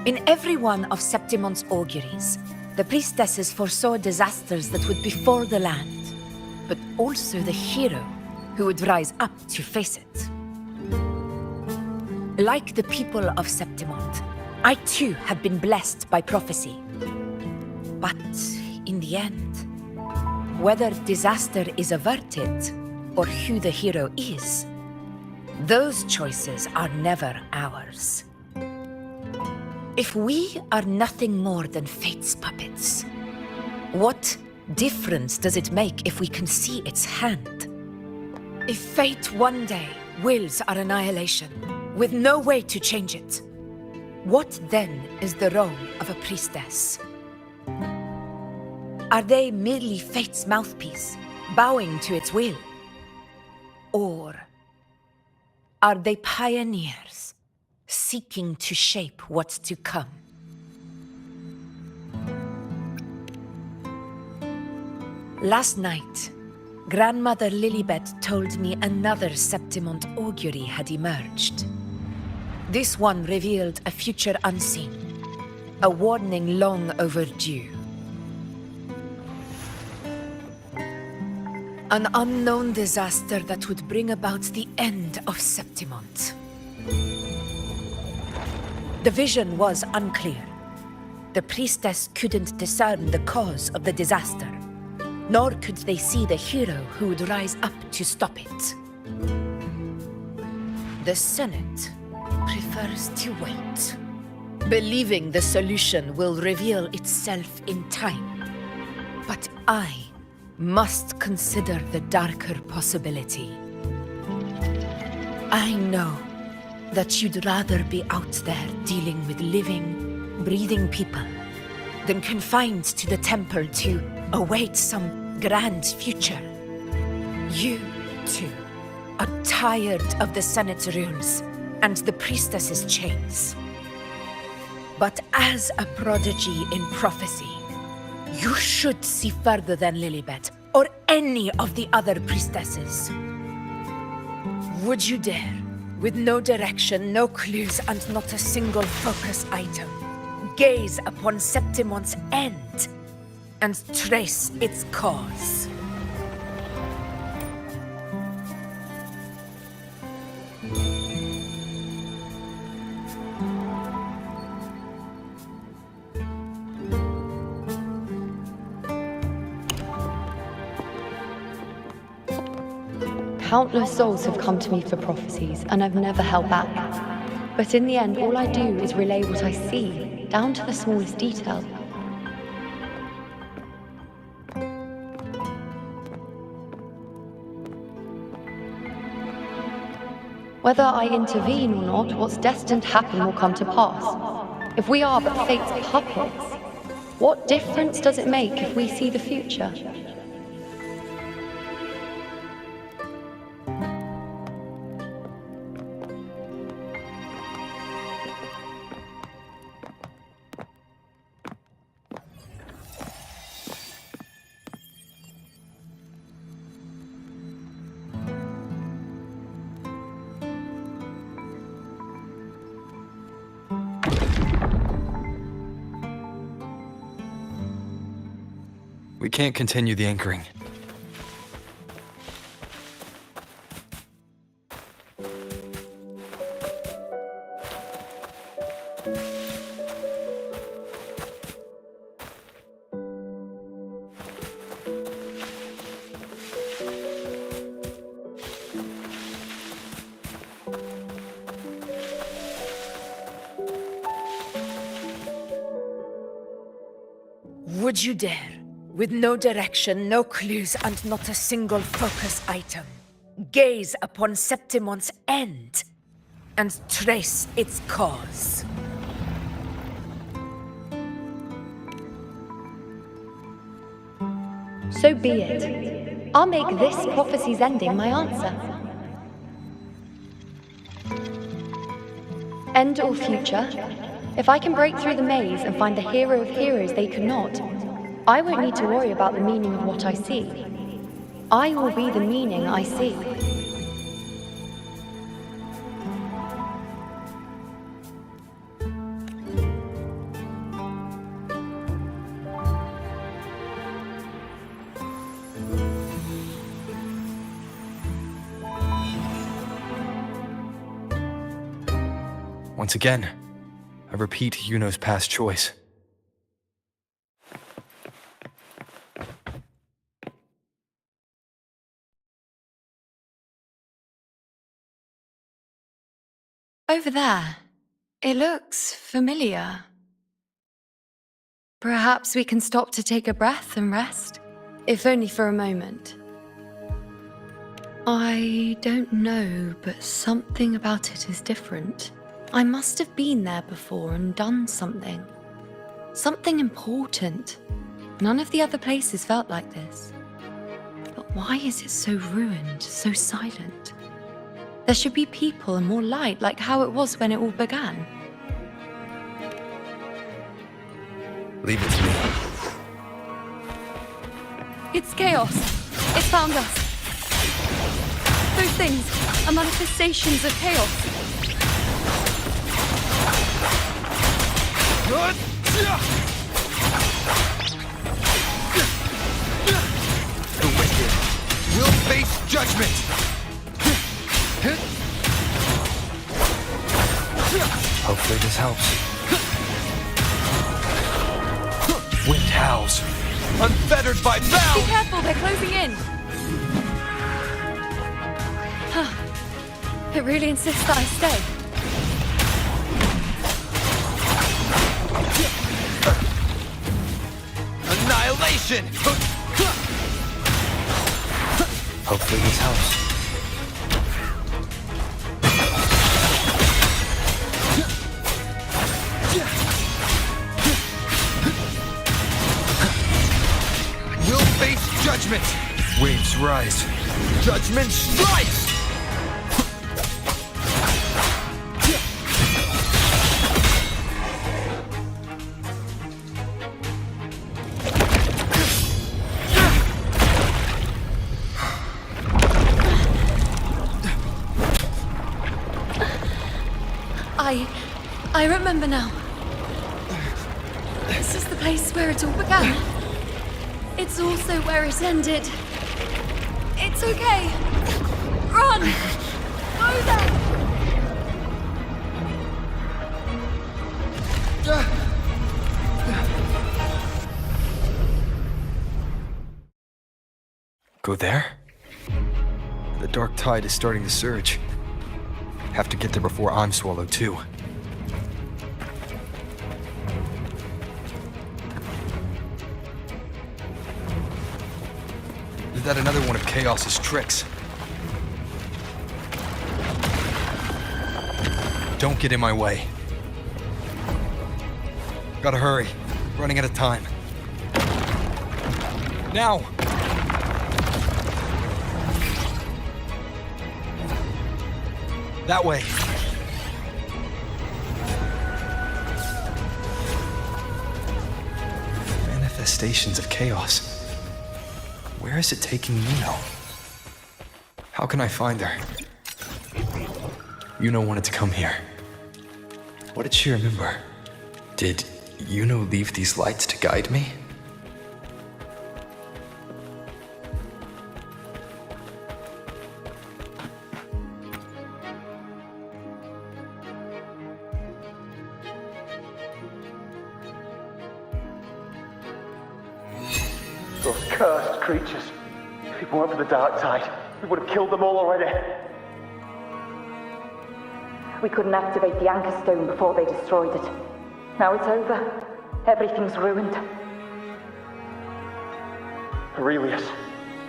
In every one of Septimon's auguries, the priestesses foresaw disasters that would befall the land, but also the hero who would rise up to face it. Like the people of Septimont, I too have been blessed by prophecy. But in the end, whether disaster is averted or who the hero is, those choices are never ours. If we are nothing more than fate's puppets, what difference does it make if we can see its hand? If fate one day wills our annihilation, with no way to change it, what then is the role of a priestess? Are they merely fate's mouthpiece, bowing to its will? Or are they pioneers, seeking to shape what's to come? Last night, Grandmother Lilibet told me another Septimont augury had emerged. This one revealed a future unseen, a warning long overdue. An unknown disaster that would bring about the end of Septimont. The vision was unclear. The priestess couldn't discern the cause of the disaster, nor could they see the hero who would rise up to stop it. The Senate prefers to wait, believing the solution will reveal itself in time. But I must consider the darker possibility. I know that you'd rather be out there dealing with living, breathing people than confined to the temple to await some grand future. You, too, are tired of the Senate's rules and the priestess's chains. But as a prodigy in prophecy, you should see further than Lilibet or any of the other priestesses. Would you dare, with no direction, no clues, and not a single focus item, gaze upon Septimont's end and trace its cause? Countless souls have come to me for prophecies, and I've never held back. But in the end, all I do is relay what I see, down to the smallest detail. Whether I intervene or not, what's destined to happen will come to pass. If we are but fate's puppets, what difference does it make if we see the future? We can't continue the anchoring. Would you dare, with no direction, no clues, and not a single focus item, gaze upon Septimon's end and trace its cause? So be it. I'll make this prophecy's ending my answer. End or future, if I can break through the maze and find the hero of heroes they could not, I won't need to worry about the meaning of what I see. I will be the meaning I see. Once again, I repeat Yuno's past choice. Over there. It looks familiar. Perhaps we can stop to take a breath and rest, if only for a moment. I don't know, but something about it is different. I must have been there before and done something. Something important. None of the other places felt like this. But why is it so ruined, so silent? There should be people and more light, like how it was when it all began. Leave it to me. It's chaos. It's found us. Those things are manifestations of chaos. The wicked will face judgment! Hopefully this helps. Wind howls, unfettered by bounds! Be careful, they're closing in. It really insists that I stay. Annihilation! Hopefully this helps. We'll face judgment! Waves rise. Judgment strikes! I remember now. This is the place where it all began. It's also where it ended. It's okay. Run! Go there! Go there? The dark tide is starting to surge. Have to get there before I'm swallowed too. Is that another one of Chaos's tricks? Don't get in my way. Gotta hurry. Running out of time. Now! That way. Manifestations of chaos. Where is it taking Yuno? How can I find her? Yuno wanted to come here. What did she remember? Did Yuno leave these lights to guide me? Those cursed creatures. If it weren't for the dark tide, we would have killed them all already. We couldn't activate the anchor stone before they destroyed it. Now it's over. Everything's ruined. Aurelius,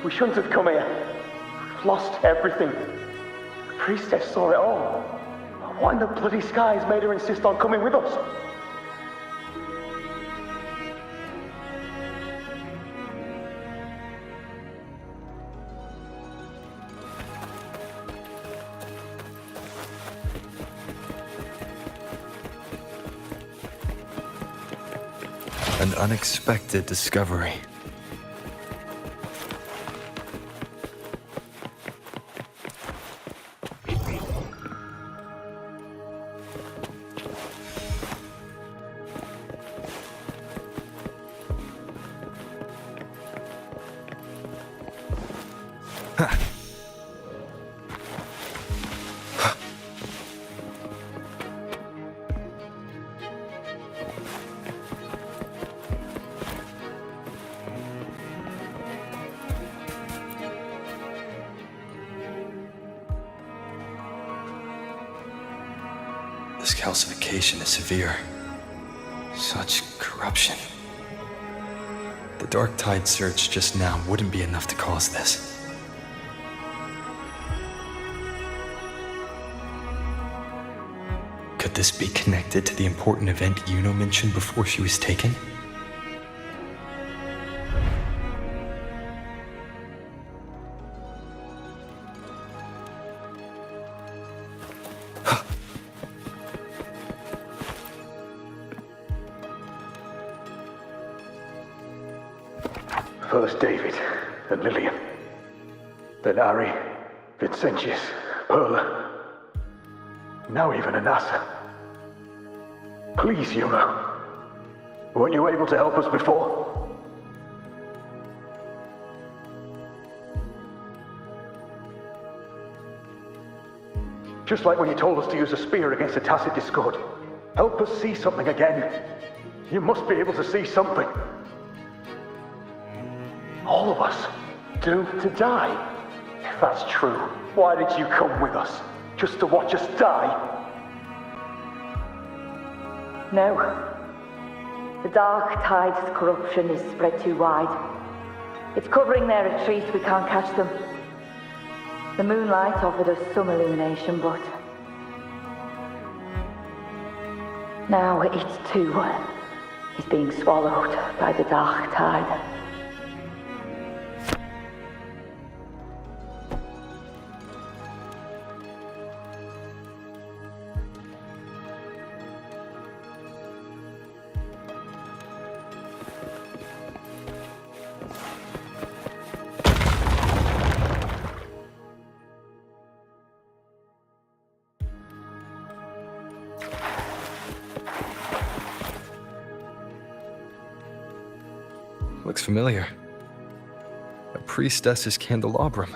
we shouldn't have come here. We've lost everything. The priestess saw it all. What in the bloody skies made her insist on coming with us? An unexpected discovery. This calcification is severe. Such corruption. The Dark Tide surge just now wouldn't be enough to cause this. Could this be connected to the important event Yuno mentioned before she was taken? First David and Lillian. Then Ari, Vincentius, Perla. Now even Anassa. Please, Yuno. Weren't you able to help us before? Just like when you told us to use a spear against the Tacit Discord. Help us see something again. You must be able to see something. All of us doomed to die. If that's true, why did you come with us? Just to watch us die? No. The Dark Tide's corruption is spread too wide. It's covering their retreat, we can't catch them. The moonlight offered us some illumination, but... now it too is being swallowed by the Dark Tide. Looks familiar. A priestess's candelabrum.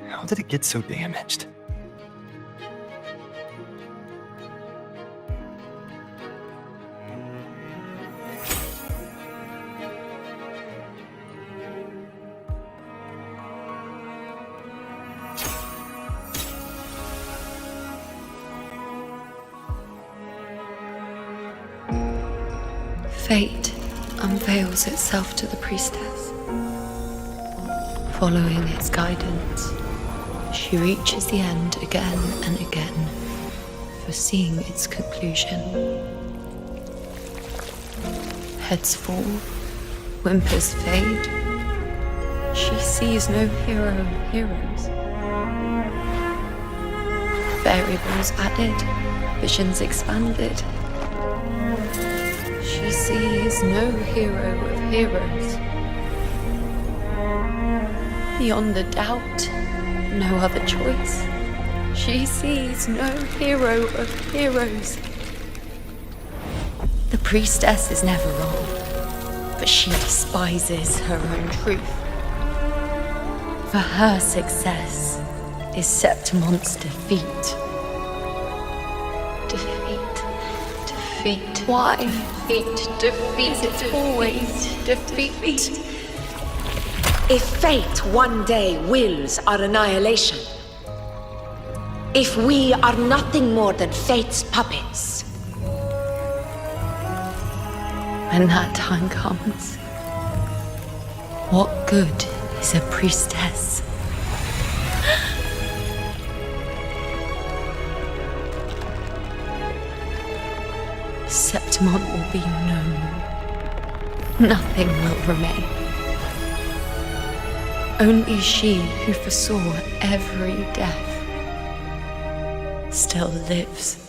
How did it get so damaged? Fate unveils itself to the priestess. Following its guidance, she reaches the end again and again, foreseeing its conclusion. Heads fall, whimpers fade. She sees no hero of heroes. Variables added, visions expanded. She sees no hero of heroes. Beyond a doubt, no other choice. She sees no hero of heroes. The priestess is never wrong, but she despises her own truth. For her success is Septimon's defeat. Defeat. defeat. Why? Defeat. It's always defeat. If fate one day wills our annihilation, if we are nothing more than fate's puppets, when that time comes, what good is a priestess? Septimont will be known. Nothing will remain. Only she who foresaw every death still lives.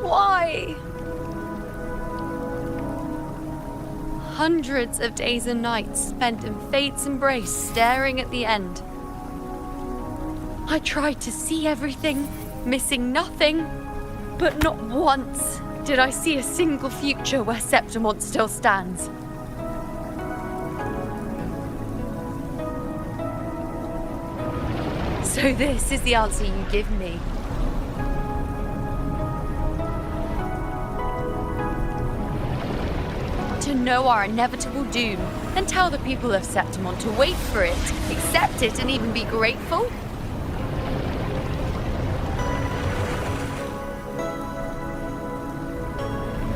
Why? Hundreds of days and nights spent in fate's embrace, staring at the end. I tried to see everything, missing nothing, but not once did I see a single future where Septimont still stands. So this is the answer you give me. To know our inevitable doom, and tell the people of Septimont to wait for it, accept it, and even be grateful?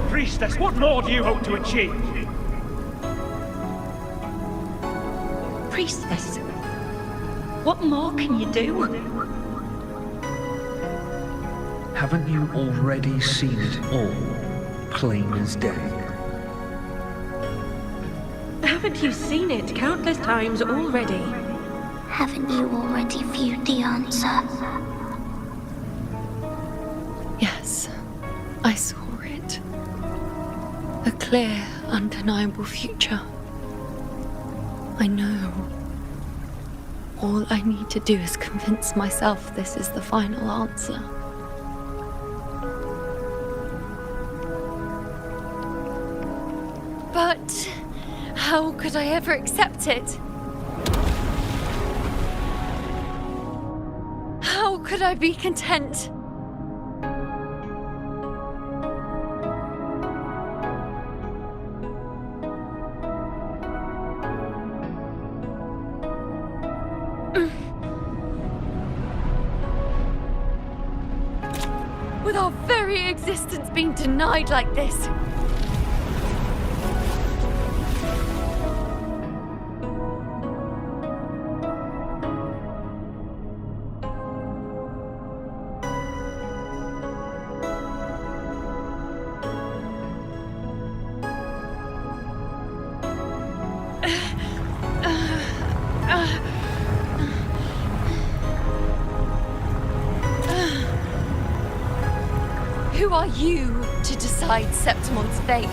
Priestess, what more do you hope to achieve? Priestess, what more can you do? Haven't you already seen it all, plain as day? Haven't you seen it countless times already? Haven't you already viewed the answer? Yes, I saw it. A clear, undeniable future. I know. All I need to do is convince myself this is the final answer. But how could I ever accept it? How could I be content? With our very existence being denied like this. Who are you to decide Septimont's fate?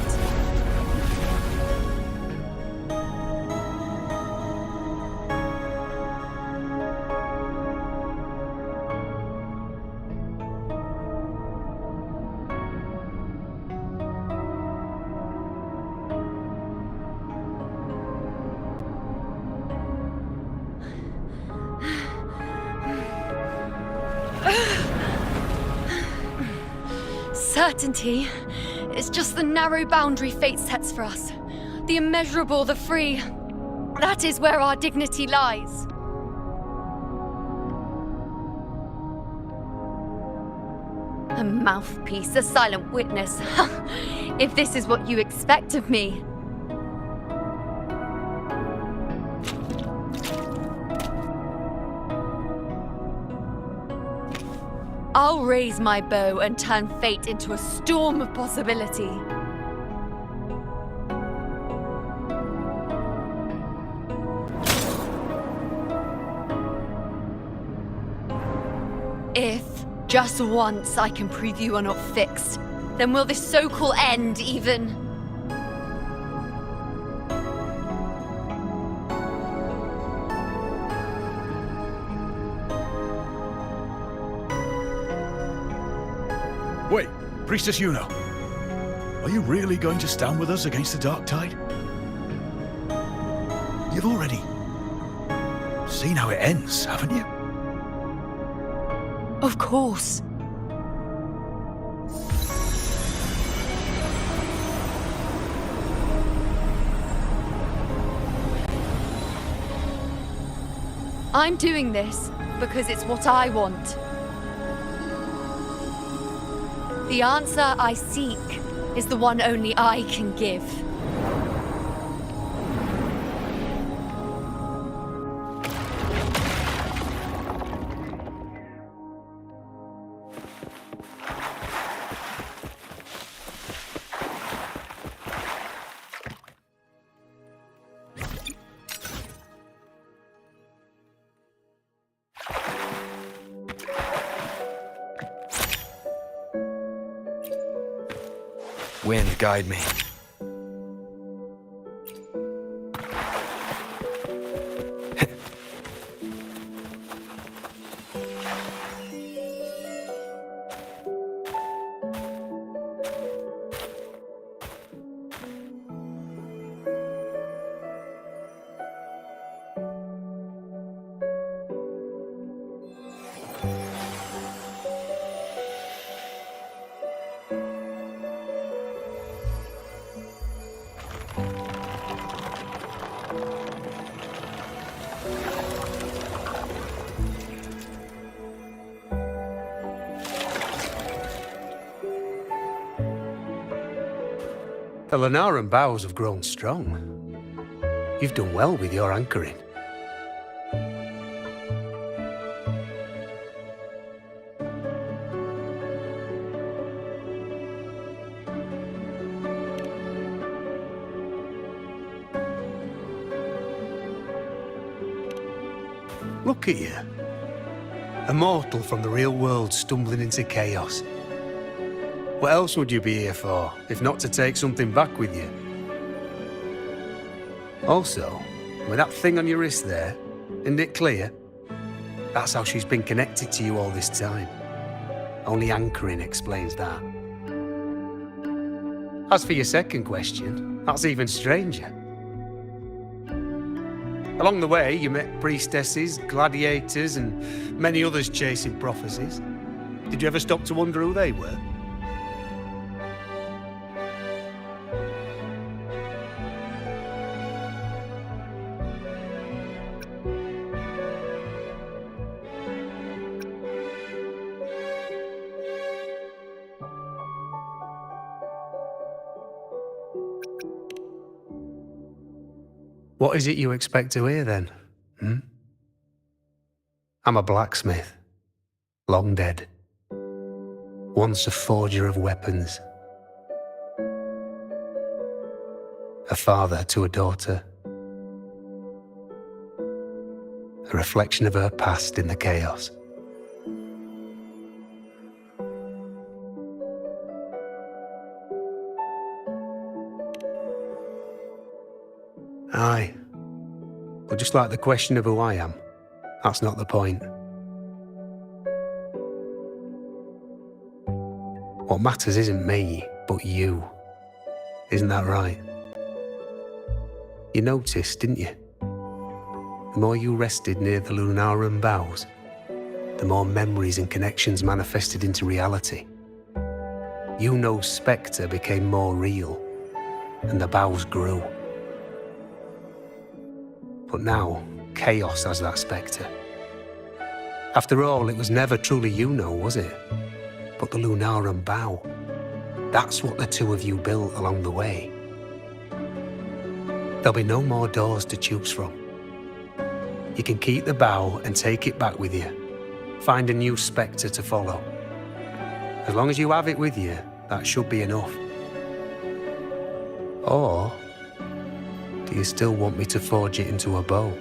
Certainty is just the narrow boundary fate sets for us. The immeasurable, the free. That is where our dignity lies. A mouthpiece, a silent witness. If this is what you expect of me. I'll raise my bow and turn fate into a storm of possibility. If, just once, I can prove you are not fixed, then will this so-called end even... Wait, Priestess Yuno. Are you really going to stand with us against the dark tide? You've already seen how it ends, haven't you? Of course. I'm doing this because it's what I want. The answer I seek is the one only I can give. Wind, guide me. The Lunaran bows have grown strong. You've done well with your anchoring. Look at you. A mortal from the real world stumbling into chaos. What else would you be here for, if not to take something back with you? Also, with that thing on your wrist there, isn't it clear? That's how she's been connected to you all this time. Only anchoring explains that. As for your second question, that's even stranger. Along the way, you met priestesses, gladiators, and many others chasing prophecies. Did you ever stop to wonder who they were? What is it you expect to hear then? I'm a blacksmith, long dead. Once a forger of weapons. A father to a daughter. A reflection of her past in the chaos. Aye. But just like the question of who I am, that's not the point. What matters isn't me, but you. Isn't that right? You noticed, didn't you? The more you rested near the Lunaran bows, the more memories and connections manifested into reality. Yuno's spectre became more real, and the bows grew. But now, chaos has that spectre. After all, it was never truly Yuno, was it? But the Lunaran bow. That's what the two of you built along the way. There'll be no more doors to choose from. You can keep the bow and take it back with you. Find a new spectre to follow. As long as you have it with you, that should be enough. Or do you still want me to forge it into a bow?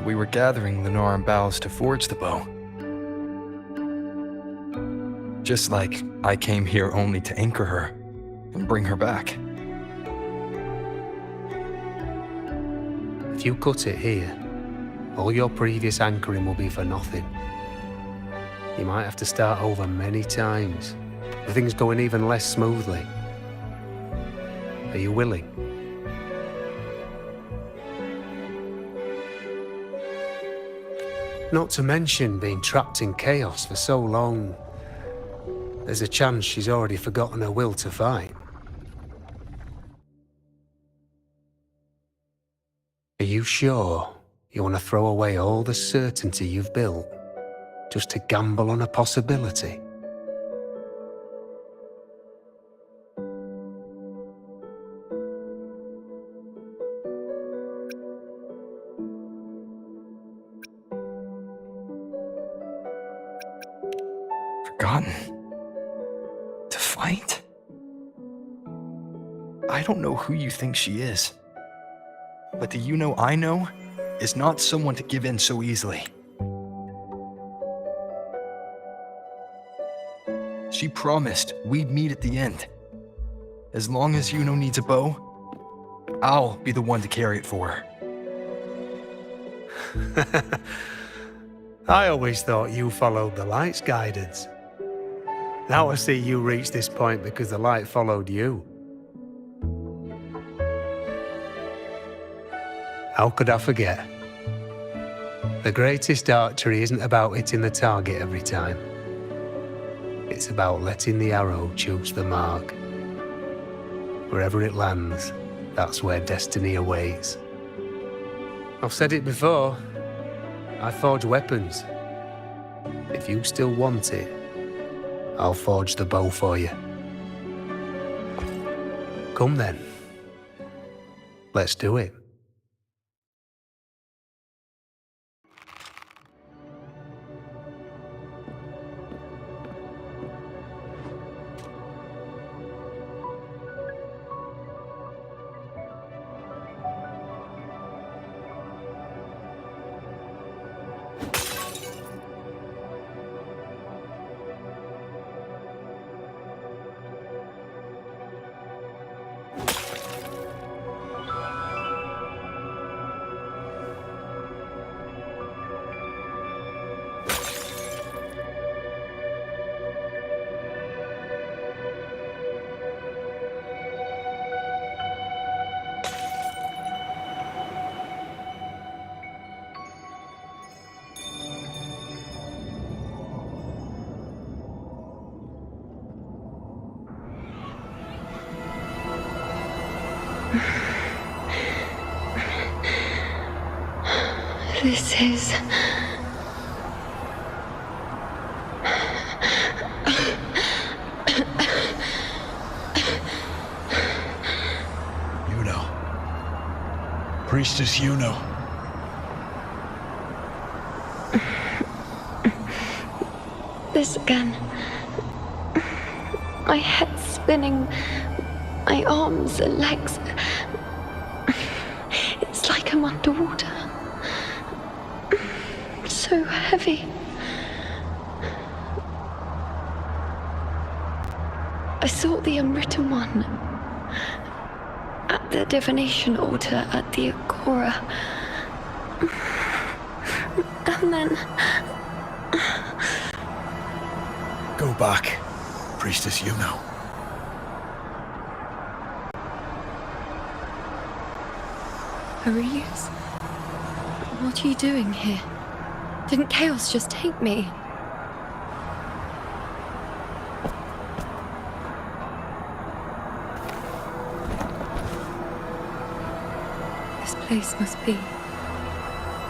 We were gathering Lunaran boughs to forge the bow. Just like I came here only to anchor her and bring her back. If you cut it here, all your previous anchoring will be for nothing. You might have to start over many times, with things going even less smoothly. Are you willing? Not to mention being trapped in chaos for so long. There's a chance she's already forgotten her will to fight. Are you sure you want to throw away all the certainty you've built just to gamble on a possibility? Forgotten? To fight? I don't know who you think she is. But the you-know I know is not someone to give in so easily. She promised we'd meet at the end. As long as you-know needs a bow, I'll be the one to carry it for her. I always thought you followed the light's guidance. Now I see you reached this point because the light followed you. How could I forget? The greatest archery isn't about hitting the target every time. It's about letting the arrow choose the mark. Wherever it lands, that's where destiny awaits. I've said it before. I forge weapons. If you still want it, I'll forge the bow for you. Come then. Let's do it. This is... You-know. Priestess You-know. This again. My head spinning. My arms and legs. It's like I'm underwater. So heavy. I sought the Unwritten One at the divination altar at the Agora. And then... Go back, Priestess You-know. Arius? What are you doing here? Didn't chaos just take me? This place must be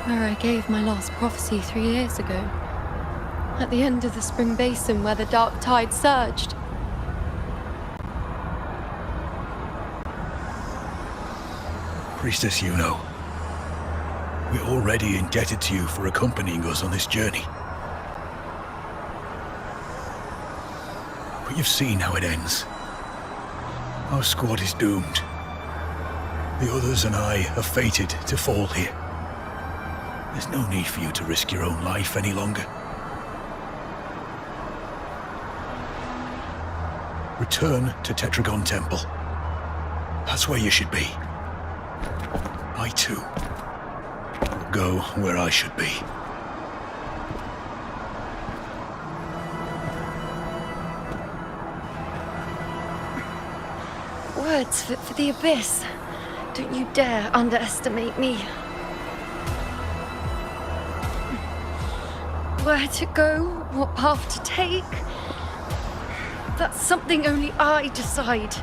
where I gave my last prophecy 3 years ago. At the end of the spring basin where the dark tide surged. Priestess You-know. We're already indebted to you for accompanying us on this journey. But you've seen how it ends. Our squad is doomed. The others and I are fated to fall here. There's no need for you to risk your own life any longer. Return to Tetragon Temple. That's where you should be. I too will go where I should be. Words for the abyss. Don't you dare underestimate me. Where to go, what path to take, that's something only I decide.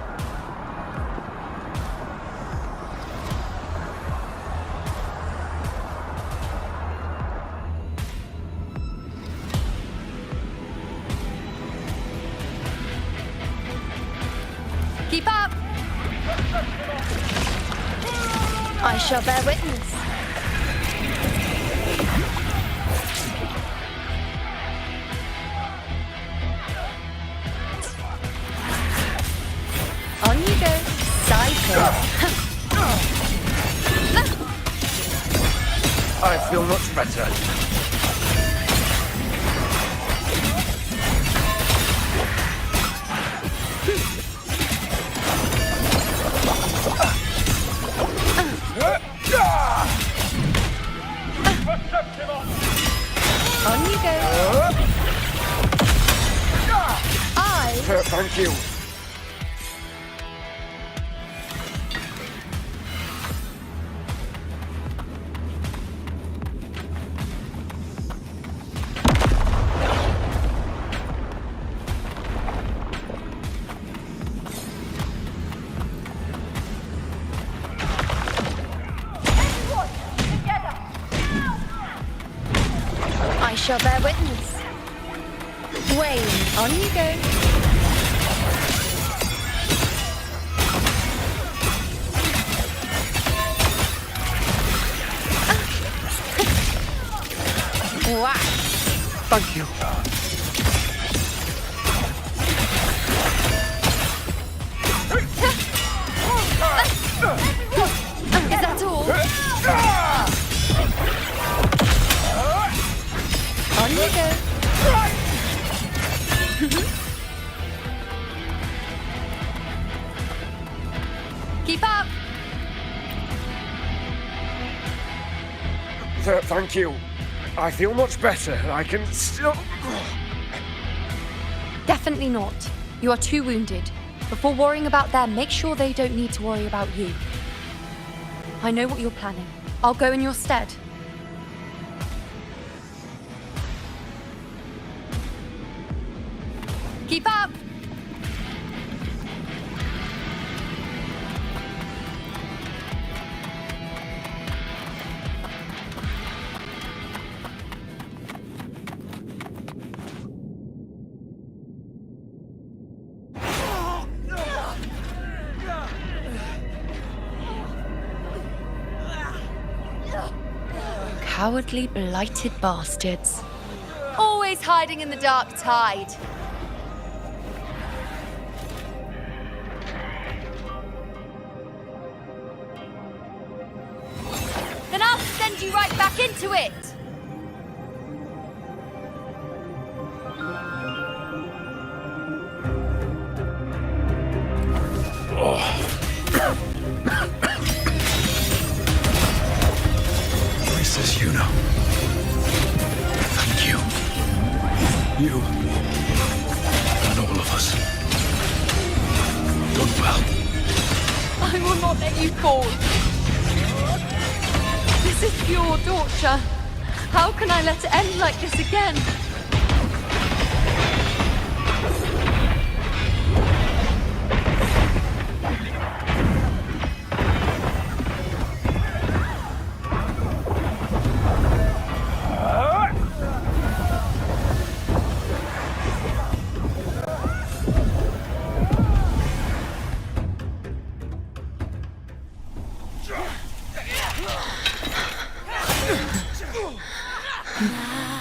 Keep up! I shall bear witness. On you go. Cycle. I feel much better. On you go. Thank you. I shall bear witness. Wayne, on you go. Wow. Thank you. Is that all? On you go. Keep up. Thank you. I feel much better. I can still... Definitely not. You are too wounded. Before worrying about them, make sure they don't need to worry about you. I know what you're planning. I'll go in your stead. Keep up! Cowardly, blighted bastards. Always hiding in the dark tide. Then I'll send you right back into it. Princess Yuno. Thank you. You and all of us. Done well. I will not let you fall. This is pure torture. How can I let it end like this again?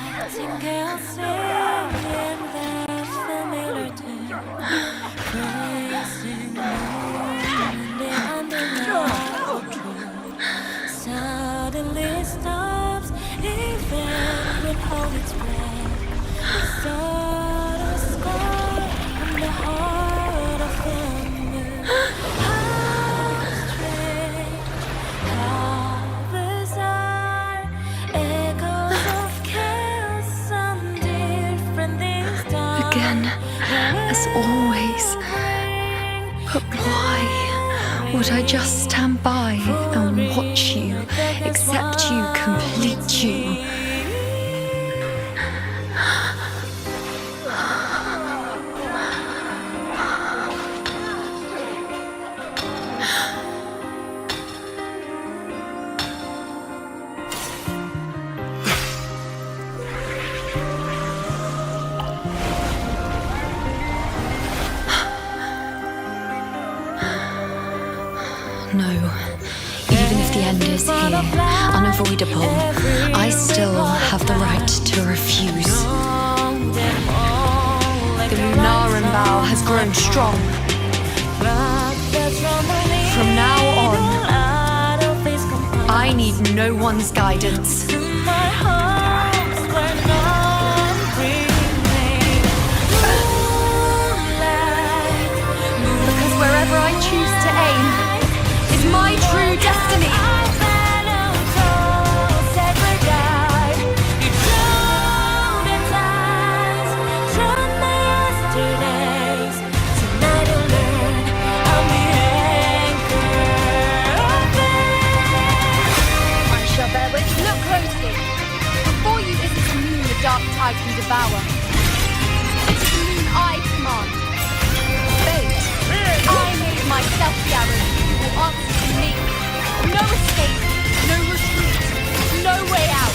Nightingale Would I just stand by and watch you, accept you, complete you? No. Even if the end is here, unavoidable, I still have the right to refuse. The Lunaran vow has grown strong. From now on, I need no one's guidance. Because wherever I choose to aim, my true destiny. I shall bear with. Look closely. Before you isn't the moon the dark tide can devour. It's the moon I command. Fate. I made myself the arrow. Answer to me. No escape, no retreat, no way out.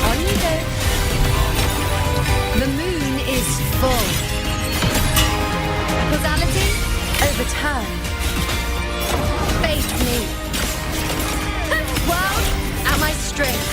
On you go. The moon is full. Causality overturned. Face me. World at my strength.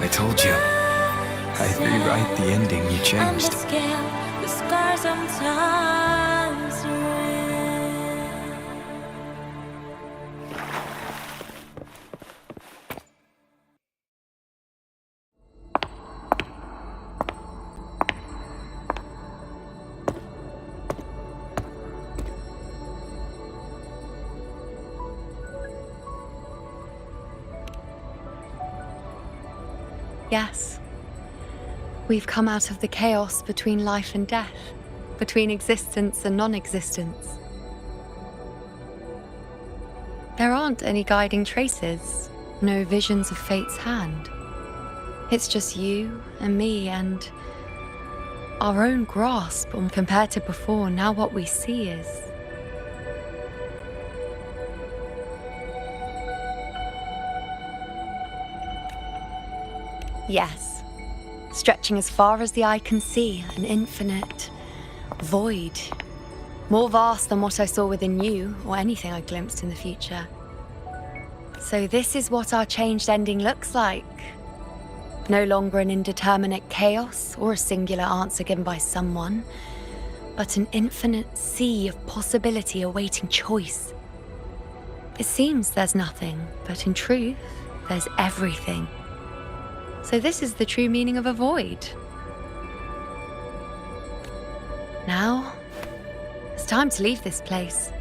I told you. I'd rewrite the ending you changed. Yes. We've come out of the chaos between life and death, between existence and non-existence. There aren't any guiding traces, no visions of fate's hand. It's just you and me and our own grasp on compared to before. Now what we see is yes, stretching as far as the eye can see, an infinite void, more vast than what I saw within you or anything I glimpsed in the future. So this is what our changed ending looks like. No longer an indeterminate chaos or a singular answer given by someone, but an infinite sea of possibility awaiting choice. It seems there's nothing, but in truth, there's everything. So this is the true meaning of a void. Now, it's time to leave this place.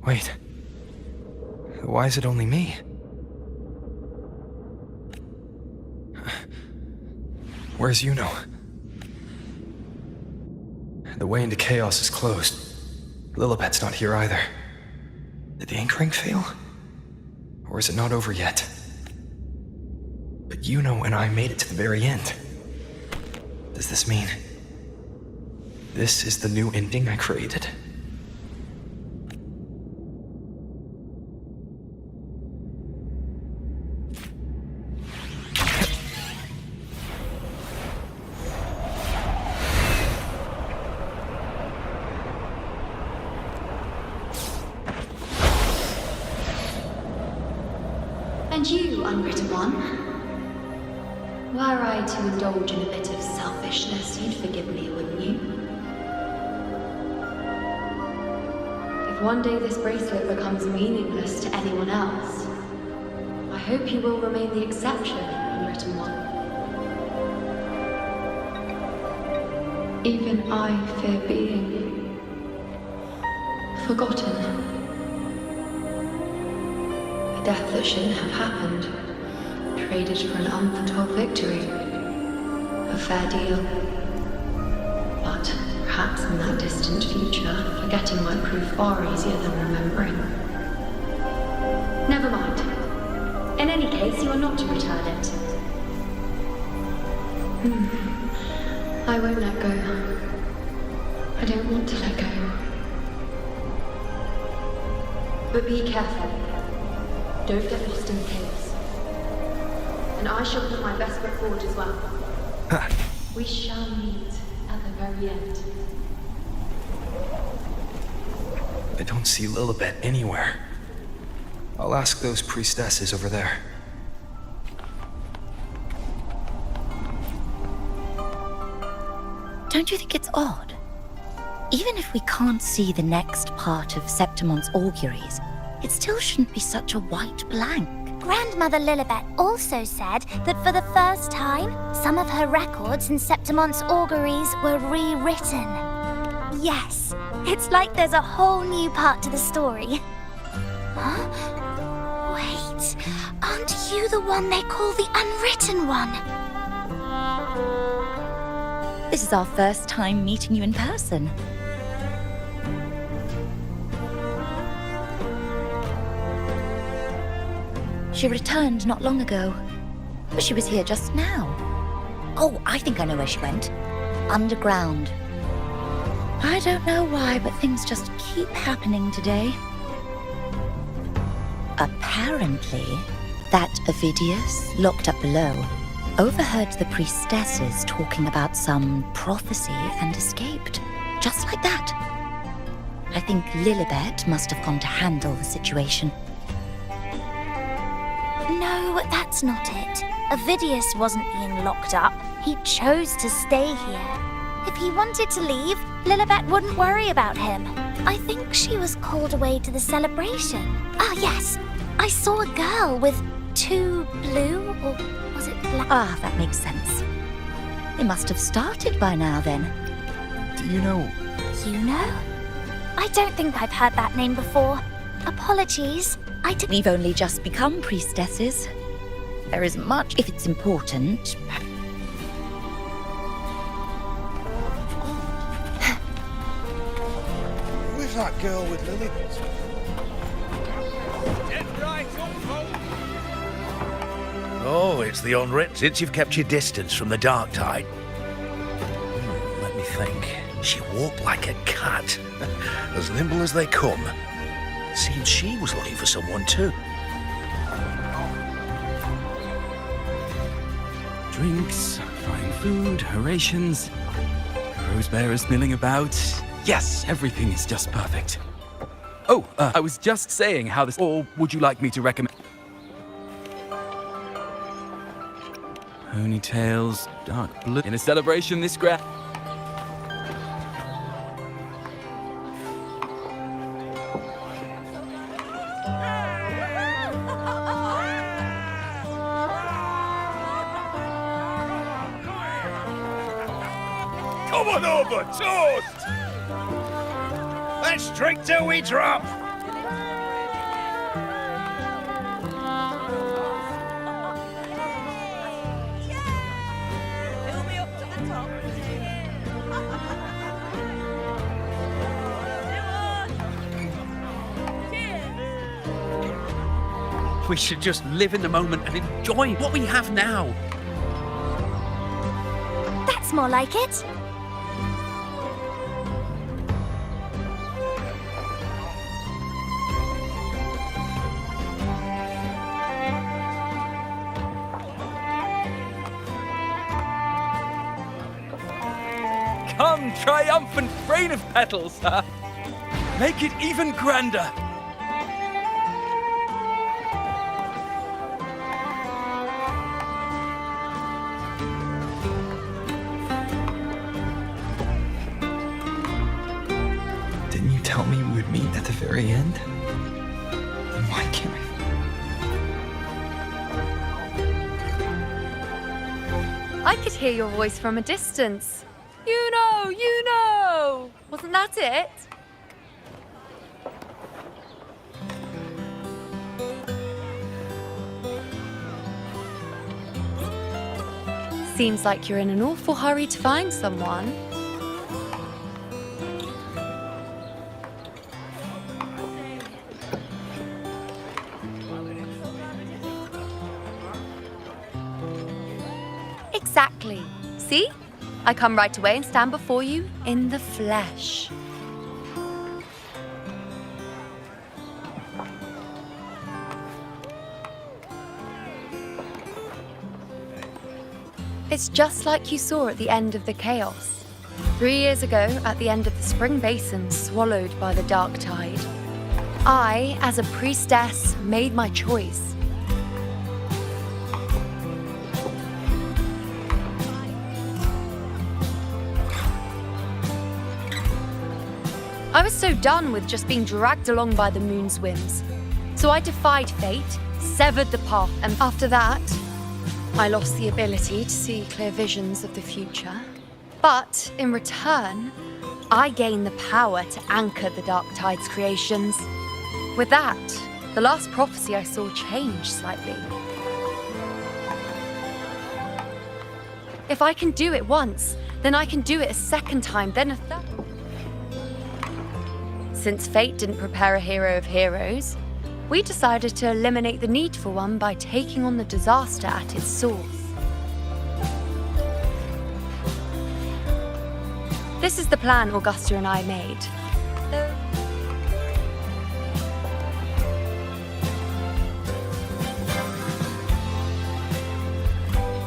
Wait. Why is it only me? Where's Yuno? The way into Chaos is closed. Lilibet's not here either. Did the anchoring fail? Or is it not over yet? But Yuno and I made it to the very end. Does this mean this is the new ending I created? And you, unwritten one? Were I to indulge in a bit of selfishness, you'd forgive me, wouldn't you? If one day this bracelet becomes meaningless to anyone else, I hope you will remain the exception, unwritten one. Even I fear being forgotten. A death that shouldn't have happened, traded for an unforetold victory. A fair deal. But perhaps in that distant future, forgetting might prove far easier than remembering. Never mind. In any case, you are not to return it. I won't let go. I don't want to let go. But be careful. Don't get lost in the chaos. And I shall put my best foot forward as well. We shall meet at the very end. I don't see Lilibet anywhere. I'll ask those priestesses over there. Don't you think it's odd? Even if we can't see the next part of Septimon's auguries, it still shouldn't be such a white blank. Grandmother Lilibet also said that for the first time, some of her records in Septimon's auguries were rewritten. Yes, it's like there's a whole new part to the story. Huh? Wait, aren't you the one they call the Unwritten One? This is our first time meeting you in person. She returned not long ago, but she was here just now. Oh, I think I know where she went. Underground. I don't know why, but things just keep happening today. Apparently, that Ovidius, locked up below, overheard the priestesses talking about some prophecy and escaped. Just like that. I think Lilibet must have gone to handle the situation. No, that's not it. Ovidius wasn't being locked up. He chose to stay here. If he wanted to leave, Lilibet wouldn't worry about him. I think she was called away to the celebration. Ah, yes. I saw a girl with 2 blue, or was it black? Ah, that makes sense. They must have started by now, then. Do you know? Yuno? I don't think I've heard that name before. Apologies. We've only just become priestesses. There isn't much if it's important. Who's that girl with Lilibet? Oh, it's the Unwritten. Since you've kept your distance from the dark tide. Let me think. She walked like a cat. As nimble as they come. Seems she was looking for someone too. Drinks, fine food, rations, rose bearers milling about. Yes, everything is just perfect. Oh, I was just saying how this... Or would you like me to recommend... Ponytails, dark blue... In a celebration this grand... Come on over, toast! Let's drink till we drop! We should just live in the moment and enjoy what we have now. That's more like it. Come, triumphant brain of petals, sir. Make it even grander. Didn't you tell me we would meet at the very end? Then why can't I could hear your voice from a distance. You know, you know! Wasn't that it? Seems like you're in an awful hurry to find someone. Exactly. See? I come right away and stand before you in the flesh. It's just like you saw at the end of the chaos. 3 years ago, at the end of the spring basin swallowed by the dark tide, I, as a priestess, made my choice. I was so done with just being dragged along by the moon's whims. So I defied fate, severed the path, and after that, I lost the ability to see clear visions of the future. But in return, I gained the power to anchor the Dark Tide's creations. With that, the last prophecy I saw changed slightly. If I can do it once, then I can do it a second time, then a third. Since fate didn't prepare a hero of heroes, we decided to eliminate the need for one by taking on the disaster at its source. This is the plan Augusta and I made.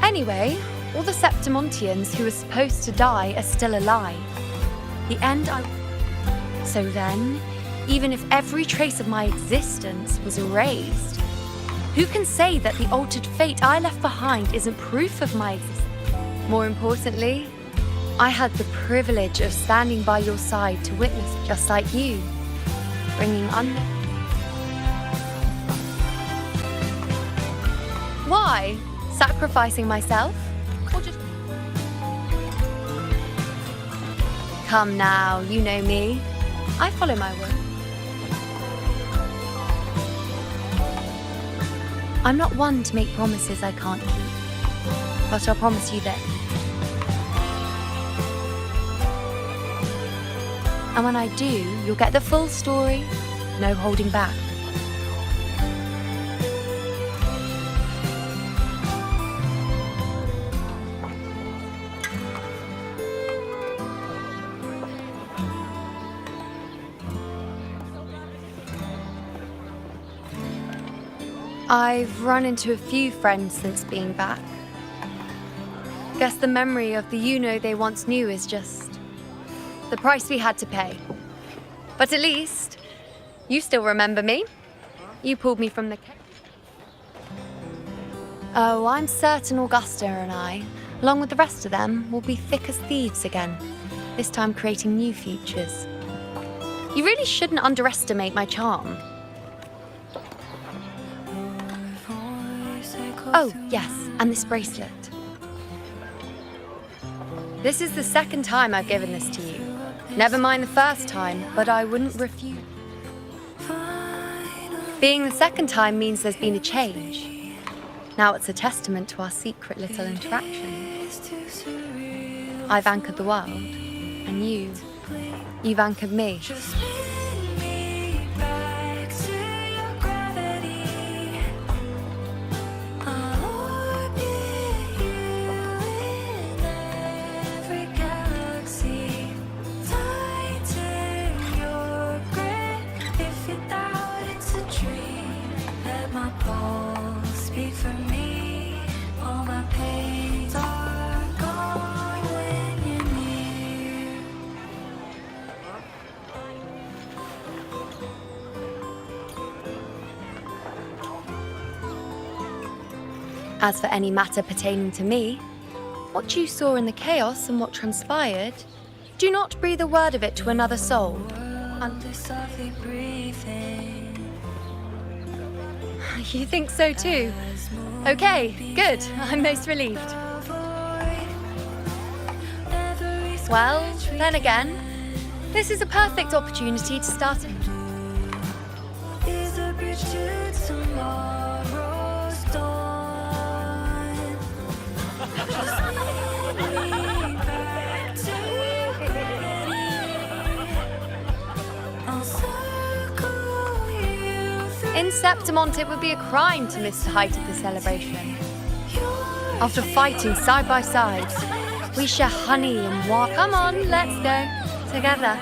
Anyway, all the Septimontians who were supposed to die are still alive. The end So then, even if every trace of my existence was erased, who can say that the altered fate I left behind isn't proof of my existence? More importantly, I had the privilege of standing by your side to witness, just like you, bringing Why? Sacrificing myself? Or just... Come now, you know me. I follow my word. I'm not one to make promises I can't keep, but I'll promise you this. And when I do, you'll get the full story, no holding back. I've run into a few friends since being back. Guess the memory of the you-know they once knew is just the price we had to pay. But at least, you still remember me. You pulled me from the cave. Oh, I'm certain Augusta and I, along with the rest of them, will be thick as thieves again, this time creating new futures. You really shouldn't underestimate my charm. Oh, yes, and this bracelet. This is the second time I've given this to you. Never mind the first time, but I wouldn't refuse. Being the second time means there's been a change. Now it's a testament to our secret little interaction. I've anchored the world, and you've anchored me. As for any matter pertaining to me, what you saw in the chaos and what transpired, do not breathe a word of it to another soul. You think so too? Okay, good. I'm most relieved. Well, then again, this is a perfect opportunity to start it. In Septimont, it would be a crime to miss the height of the celebration. After fighting side by side, we share honey and water. Come on, let's go. Together.